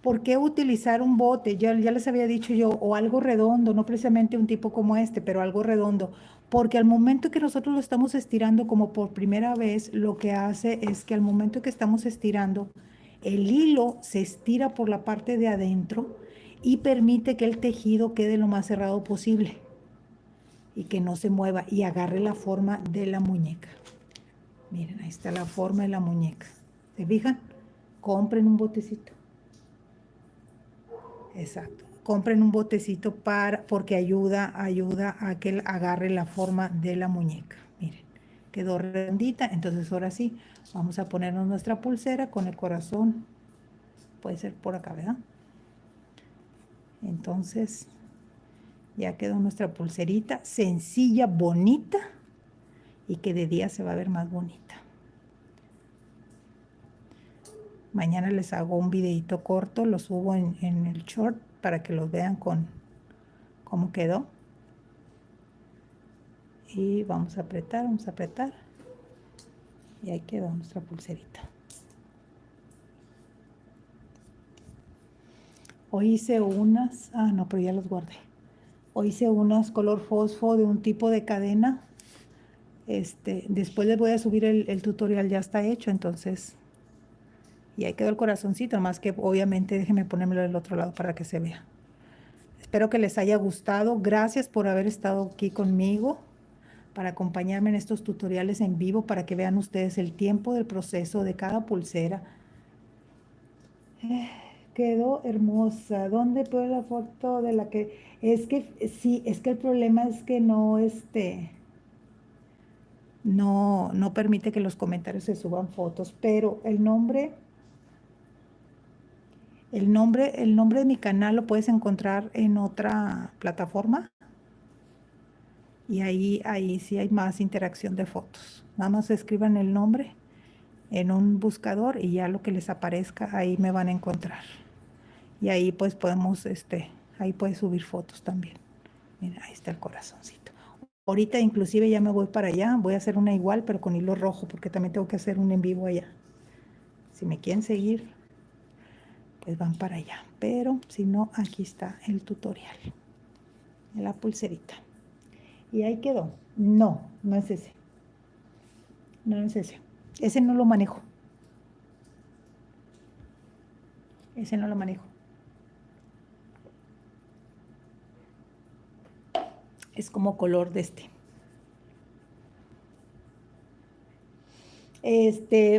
¿Por qué utilizar un bote? Ya les había dicho yo, o algo redondo, no precisamente un tipo como este, pero algo redondo. Porque al momento que nosotros lo estamos estirando como por primera vez, lo que hace es que al momento que estamos estirando, el hilo se estira por la parte de adentro y permite que el tejido quede lo más cerrado posible y que no se mueva y agarre la forma de la muñeca. Miren, ahí está la forma de la muñeca. ¿Se fijan? Compren un botecito. Exacto. Compren un botecito porque ayuda a que él agarre la forma de la muñeca. Miren, quedó redondita. Entonces ahora sí, vamos a ponernos nuestra pulsera con el corazón. Puede ser por acá, ¿verdad? Entonces, ya quedó nuestra pulserita sencilla, bonita. y que de día se va a ver más bonita. Mañana les hago un videito corto, lo subo en el short para que los vean con cómo quedó. Y vamos a apretar, vamos a apretar. Y ahí quedó nuestra pulserita. Hoy hice unas, no, pero ya los guardé. Hoy hice unas color fosfo de un tipo de cadena. Después les voy a subir el tutorial, ya está hecho, entonces. Y ahí quedó el corazoncito, más que obviamente déjenme ponérmelo del otro lado para que se vea. Espero que les haya gustado. Gracias por haber estado aquí conmigo para acompañarme en estos tutoriales en vivo para que vean ustedes el tiempo del proceso de cada pulsera. Quedó hermosa. ¿Dónde puedo la foto de la que? Es que sí, es que el problema es que no permite que los comentarios se suban fotos, pero el nombre de mi canal lo puedes encontrar en otra plataforma y ahí sí hay más interacción de fotos. Nada más escriban el nombre en un buscador y ya lo que les aparezca ahí me van a encontrar. Y ahí pues podemos, ahí puedes subir fotos también. Mira, ahí está el corazoncito. Ahorita inclusive ya me voy para allá, voy a hacer una igual pero con hilo rojo porque también tengo que hacer un en vivo allá. Si me quieren seguir, pues van para allá. Pero si no, aquí está el tutorial de la pulserita. Y ahí quedó. No, no es ese. No es ese. Ese no lo manejo. Ese no lo manejo. Es como color de este.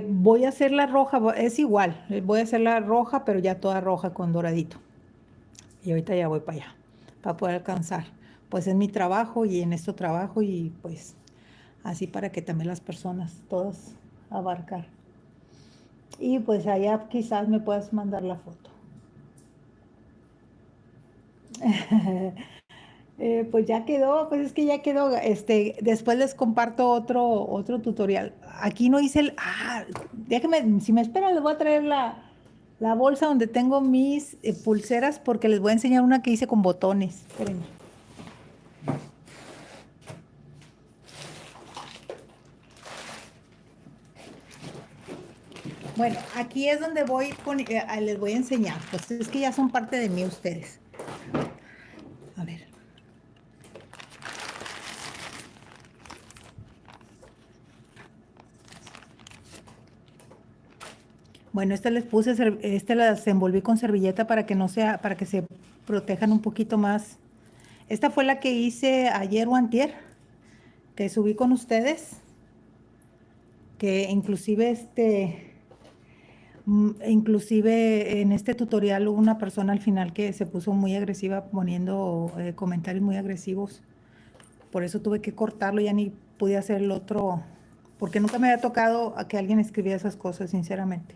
Voy a hacer la roja, es igual. Voy a hacer la roja, pero ya toda roja con doradito. Y ahorita ya voy para allá, para poder alcanzar. Pues es mi trabajo y en esto trabajo y pues así para que también las personas todas abarcar. Y pues allá quizás me puedas mandar la foto. Pues ya quedó, pues es que ya quedó. Después les comparto otro tutorial. Aquí no hice déjenme, si me esperan les voy a traer la bolsa donde tengo mis pulseras porque les voy a enseñar una que hice con botones. Espérenme. Bueno, aquí es donde les voy a enseñar. Pues es que ya son parte de mí ustedes. A ver. Bueno, las envolví con servilleta para que no sea, para que se protejan un poquito más. Esta fue la que hice ayer o antier, que subí con ustedes, que inclusive en este tutorial hubo una persona al final que se puso muy agresiva poniendo comentarios muy agresivos. Por eso tuve que cortarlo, ya ni pude hacer el otro, porque nunca me había tocado a que alguien escribiera esas cosas, sinceramente.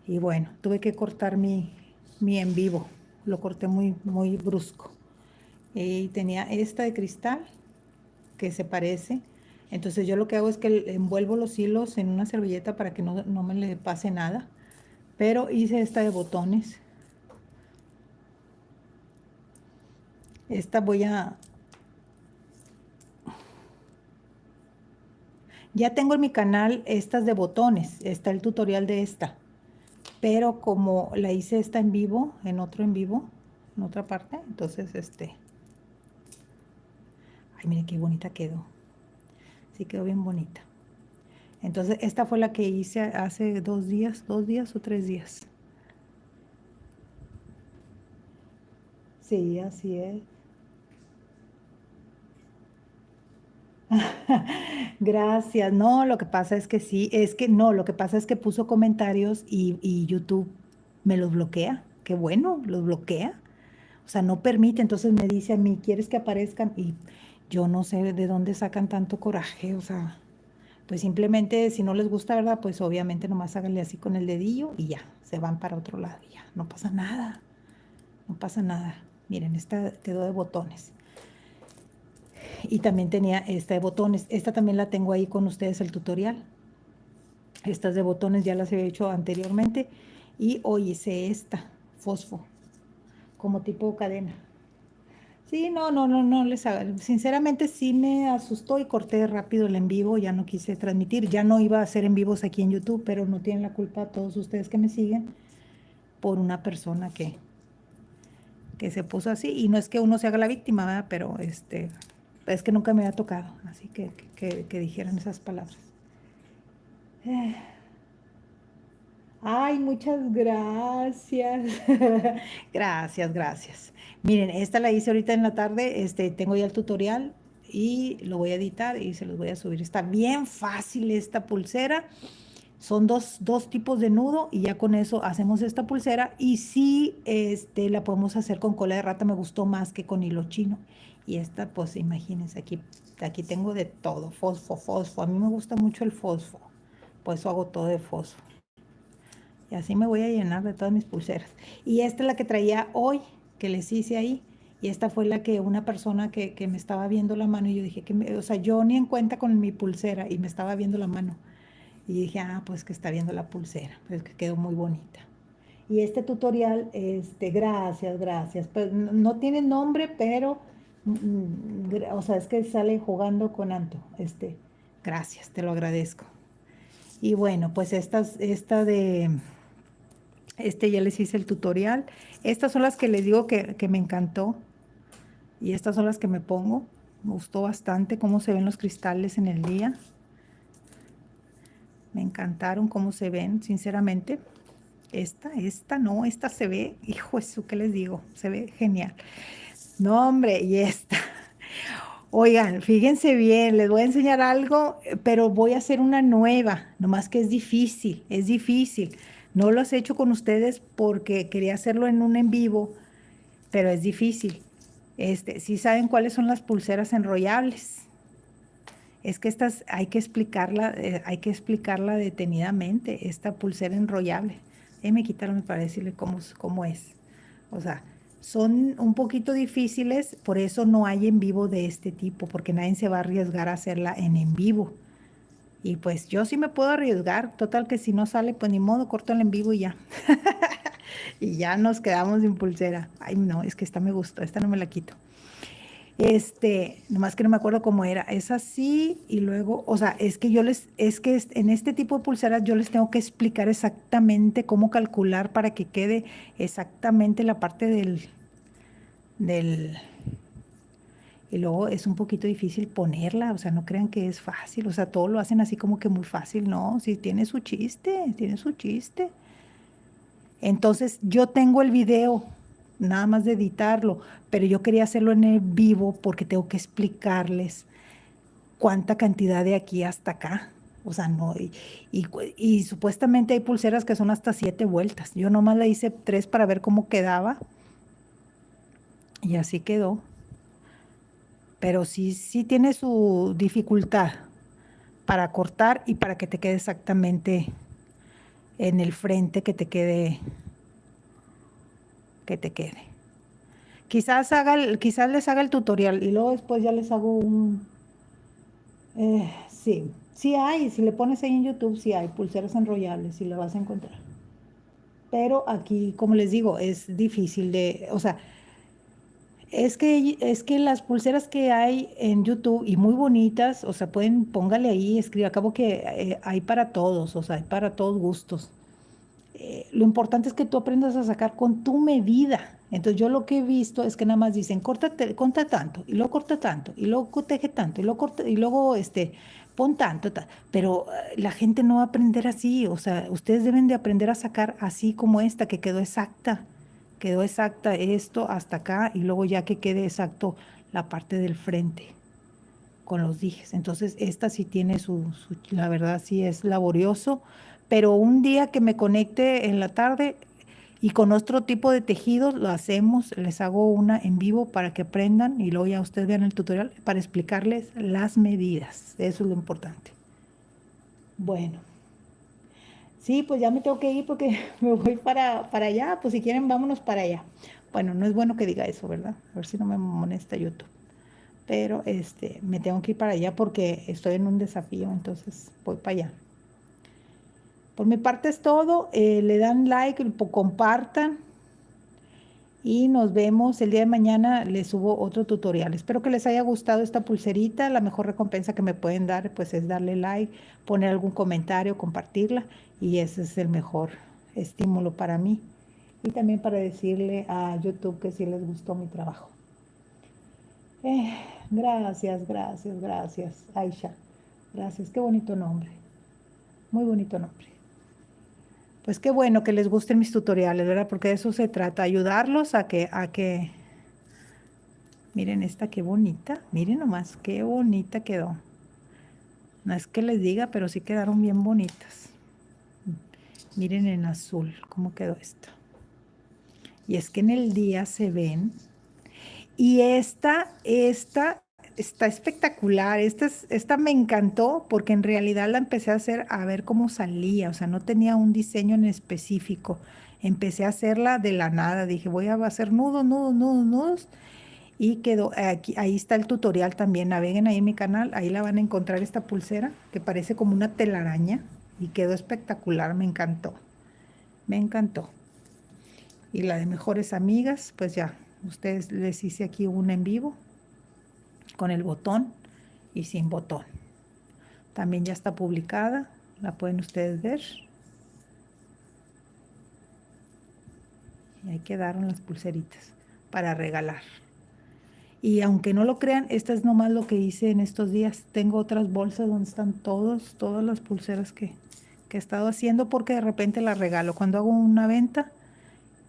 Y bueno, tuve que cortar mi en vivo, lo corté muy, muy brusco. Y tenía esta de cristal que se parece. Entonces yo lo que hago es que envuelvo los hilos en una servilleta para que no me le pase nada. Pero hice esta de botones. Esta Ya tengo en mi canal estas de botones. Está el tutorial de esta. Pero como la hice esta en vivo, en otro en vivo, en otra parte, entonces Ay, mire qué bonita quedó. Sí quedó bien bonita. Entonces, esta fue la que hice hace 2 días o 3 días. Sí, así es. Gracias. No, lo que pasa es que sí, es que no, lo que pasa es que puso comentarios y YouTube me los bloquea. Qué bueno, los bloquea. O sea, no permite, entonces me dice a mí, ¿quieres que aparezcan? Y yo no sé de dónde sacan tanto coraje, o sea, pues simplemente si no les gusta, ¿verdad? Pues obviamente nomás háganle así con el dedillo y ya, se van para otro lado y ya, no pasa nada, no pasa nada. Miren, esta quedó de botones. Y también tenía esta de botones. Esta también la tengo ahí con ustedes el tutorial. Estas de botones ya las había hecho anteriormente. Y hoy hice esta, fosfo, como tipo cadena. Sí, no, sinceramente sí me asustó y corté rápido el en vivo, ya no quise transmitir, ya no iba a hacer en vivos aquí en YouTube, pero no tienen la culpa todos ustedes que me siguen por una persona que se puso así, y no es que uno se haga la víctima, ¿verdad? Pero es que nunca me había tocado, así que dijeran esas palabras. Ay, muchas gracias. Gracias. Miren, esta la hice ahorita en la tarde, tengo ya el tutorial y lo voy a editar y se los voy a subir. Está bien fácil esta pulsera. Son dos tipos de nudo y ya con eso hacemos esta pulsera. Y sí, la podemos hacer con cola de rata, me gustó más que con hilo chino. Y esta, pues imagínense, aquí tengo de todo, fosfo. A mí me gusta mucho el fosfo, por eso hago todo de fosfo. Y así me voy a llenar de todas mis pulseras. Y esta es la que traía hoy, que les hice ahí. Y esta fue la que una persona que me estaba viendo la mano y yo dije, o sea, yo ni en cuenta con mi pulsera y me estaba viendo la mano. Y dije, pues que está viendo la pulsera, pues que quedó muy bonita. Y este tutorial, gracias. Pues no tiene nombre, pero, o sea, es que sale jugando con Anto. Gracias, te lo agradezco. Y bueno, pues ya les hice el tutorial. Estas son las que les digo que me encantó. Y estas son las que me pongo. Me gustó bastante cómo se ven los cristales en el día. Me encantaron cómo se ven, sinceramente. Esta se ve, hijo eso, ¿qué les digo? Se ve genial. No, hombre, y esta. Oigan, fíjense bien, les voy a enseñar algo, pero voy a hacer una nueva, nomás que es difícil, es difícil. No lo he hecho con ustedes porque quería hacerlo en un en vivo, pero es difícil. Sí saben cuáles son las pulseras enrollables. Es que estas hay que explicarla detenidamente, esta pulsera enrollable. Me quitaron para decirle cómo es. O sea, son un poquito difíciles, por eso no hay en vivo de este tipo, porque nadie se va a arriesgar a hacerla en vivo. Y pues yo sí me puedo arriesgar, total que si no sale, pues ni modo, corto el en vivo y ya. Y ya nos quedamos sin pulsera. Ay, no, es que esta me gustó, esta no me la quito. Nomás que no me acuerdo cómo era, es así y luego, o sea, es que en este tipo de pulseras yo les tengo que explicar exactamente cómo calcular para que quede exactamente la parte del, y luego es un poquito difícil ponerla, o sea, no crean que es fácil, o sea, todo lo hacen así como que muy fácil, no, sí tiene su chiste, tiene su chiste. Entonces yo tengo el video, nada más de editarlo, pero yo quería hacerlo en el vivo porque tengo que explicarles cuánta cantidad de aquí hasta acá. O sea, no, y supuestamente hay pulseras que son hasta 7 vueltas. Yo nomás le hice 3 para ver cómo quedaba y así quedó. Pero sí tiene su dificultad para cortar y para que te quede exactamente en el frente, que te quede. Quizás les haga el tutorial y luego después ya les hago sí hay, si le pones ahí en YouTube, sí hay pulseras enrollables, sí lo vas a encontrar. Pero aquí, como les digo, es difícil o sea, es que las pulseras que hay en YouTube y muy bonitas, o sea, póngale ahí, escribe, acabo que hay para todos, o sea, hay para todos gustos. Lo importante es que tú aprendas a sacar con tu medida. Entonces yo lo que he visto es que nada más dicen, corta tanto, y luego corta tanto, y luego teje tanto, y luego pon tanto, pero la gente no va a aprender así, o sea, ustedes deben de aprender a sacar así como esta, que quedó exacta esto hasta acá, y luego ya que quede exacto la parte del frente con los dijes. Entonces, esta sí tiene la verdad sí es laborioso, pero un día que me conecte en la tarde y con otro tipo de tejidos lo hacemos, les hago una en vivo para que aprendan y luego ya ustedes vean el tutorial para explicarles las medidas. Eso es lo importante. Bueno, sí, pues ya me tengo que ir porque me voy para allá, pues si quieren vámonos para allá. Bueno, no es bueno que diga eso, ¿verdad? A ver si no me molesta YouTube. pero me tengo que ir para allá porque estoy en un desafío, entonces voy para allá. Por mi parte es todo. Le dan like, compartan y nos vemos el día de mañana. Les subo otro tutorial. Espero que les haya gustado esta pulserita. La mejor recompensa que me pueden dar pues es darle like, poner algún comentario, compartirla, y ese es el mejor estímulo para mí y también para decirle a YouTube que sí les gustó mi trabajo. Eh, gracias, gracias, gracias, Aisha. Gracias, qué bonito nombre. Muy bonito nombre. Pues qué bueno que les gusten mis tutoriales, ¿verdad? Porque de eso se trata, ayudarlos miren esta qué bonita, miren nomás, qué bonita quedó. No es que les diga, pero sí quedaron bien bonitas. Miren en azul cómo quedó esto. Y es que en el día se ven. Y esta está espectacular. Esta me encantó porque en realidad la empecé a hacer a ver cómo salía. O sea, no tenía un diseño en específico. Empecé a hacerla de la nada. Dije, voy a hacer nudos, nudos, nudos, nudos. Y quedó, aquí, ahí está el tutorial también. Naveguen ahí en mi canal. Ahí la van a encontrar esta pulsera que parece como una telaraña. Y quedó espectacular. Me encantó. Me encantó. Y la de mejores amigas, pues ya, ustedes les hice aquí una en vivo con el botón y sin botón. También ya está publicada, la pueden ustedes ver. Y ahí quedaron las pulseritas para regalar. Y aunque no lo crean, esta es nomás lo que hice en estos días. Tengo otras bolsas donde están todas las pulseras que he estado haciendo porque de repente las regalo. Cuando hago una venta,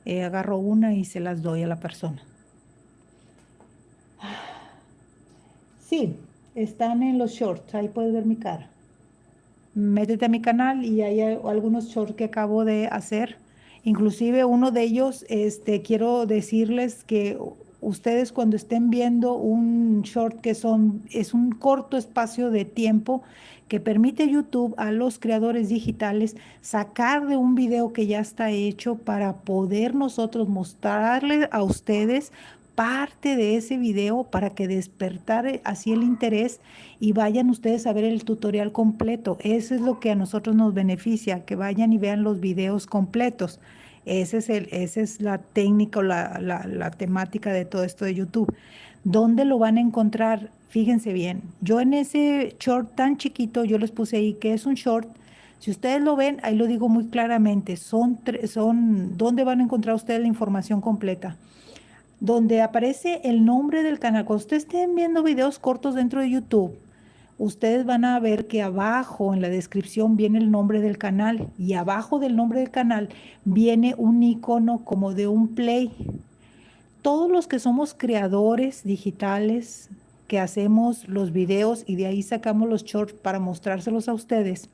agarro una y se las doy a la persona. Sí, están en los shorts, ahí puedes ver mi cara. Métete a mi canal y hay algunos shorts que acabo de hacer. Inclusive uno de ellos, quiero decirles que ustedes cuando estén viendo un short es un corto espacio de tiempo que permite YouTube a los creadores digitales sacar de un video que ya está hecho para poder nosotros mostrarles a ustedes parte de ese video para que despertar así el interés y vayan ustedes a ver el tutorial completo. Eso es lo que a nosotros nos beneficia, que vayan y vean los videos completos. Esa es la técnica o la temática de todo esto de YouTube. ¿Dónde lo van a encontrar? Fíjense bien, yo en ese short tan chiquito, yo les puse ahí que es un short. Si ustedes lo ven, ahí lo digo muy claramente, ¿dónde van a encontrar ustedes la información completa? Donde aparece el nombre del canal. Cuando ustedes estén viendo videos cortos dentro de YouTube, ustedes van a ver que abajo en la descripción viene el nombre del canal y abajo del nombre del canal viene un icono como de un play. Todos los que somos creadores digitales, que hacemos los videos y de ahí sacamos los shorts para mostrárselos a ustedes,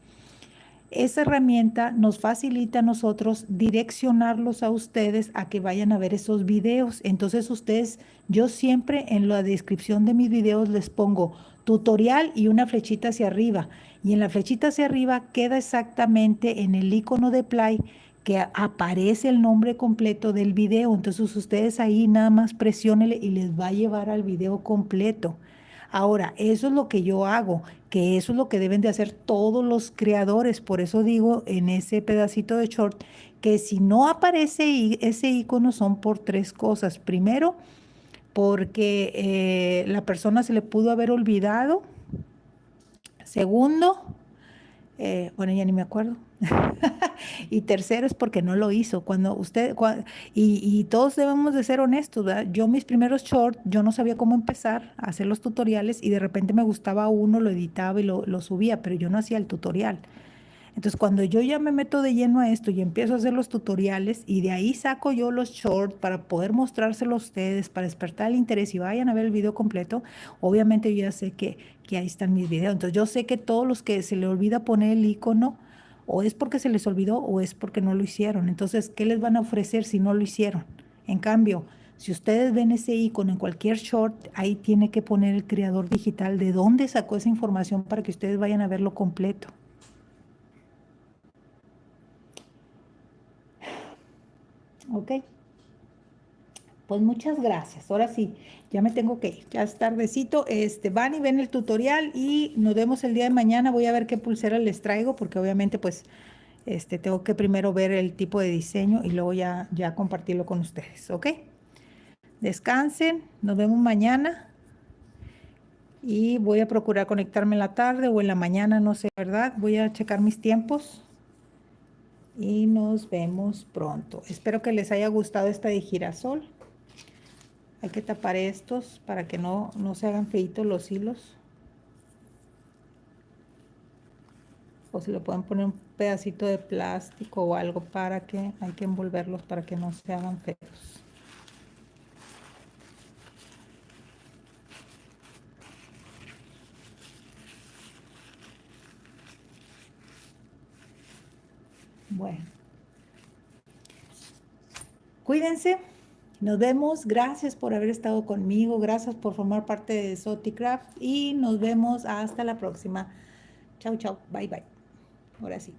esa herramienta nos facilita a nosotros direccionarlos a ustedes a que vayan a ver esos videos. Entonces ustedes, yo siempre en la descripción de mis videos les pongo tutorial y una flechita hacia arriba. Y en la flechita hacia arriba queda exactamente en el icono de play que aparece el nombre completo del video. Entonces ustedes ahí nada más presiónenle y les va a llevar al video completo. Ahora, eso es lo que yo hago, que eso es lo que deben de hacer todos los creadores. Por eso digo en ese pedacito de short que si no aparece ese icono son por tres cosas. Primero, porque la persona se le pudo haber olvidado. Segundo, bueno, ya ni me acuerdo. Y tercero es porque no lo hizo. Y todos debemos de ser honestos, ¿verdad? Yo mis primeros shorts, yo no sabía cómo empezar a hacer los tutoriales y de repente me gustaba uno, lo editaba y lo subía, pero yo no hacía el tutorial. Entonces, cuando yo ya me meto de lleno a esto y empiezo a hacer los tutoriales y de ahí saco yo los shorts para poder mostrárselos a ustedes, para despertar el interés y vayan a ver el video completo, obviamente yo ya sé que ahí están mis videos. Entonces, yo sé que todos los que se les olvida poner el icono, o es porque se les olvidó o es porque no lo hicieron. Entonces, ¿qué les van a ofrecer si no lo hicieron? En cambio, si ustedes ven ese icono en cualquier short, ahí tiene que poner el creador digital de dónde sacó esa información para que ustedes vayan a verlo completo. ¿Ok? Pues muchas gracias. Ahora sí, ya me tengo que ir. Ya es tardecito. Van y ven el tutorial y nos vemos el día de mañana. Voy a ver qué pulsera les traigo porque obviamente pues tengo que primero ver el tipo de diseño y luego ya compartirlo con ustedes, ¿ok? Descansen, nos vemos mañana y voy a procurar conectarme en la tarde o en la mañana, no sé, ¿verdad? Voy a checar mis tiempos y nos vemos pronto. Espero que les haya gustado esta de girasol. Hay que tapar estos para que no se hagan feitos los hilos. O se le pueden poner un pedacito de plástico o algo para que, hay que envolverlos para que no se hagan feos. Bueno, cuídense. Nos vemos. Gracias por haber estado conmigo. Gracias por formar parte de Soticraft. Y nos vemos hasta la próxima. Chau, chau. Bye, bye. Ahora sí.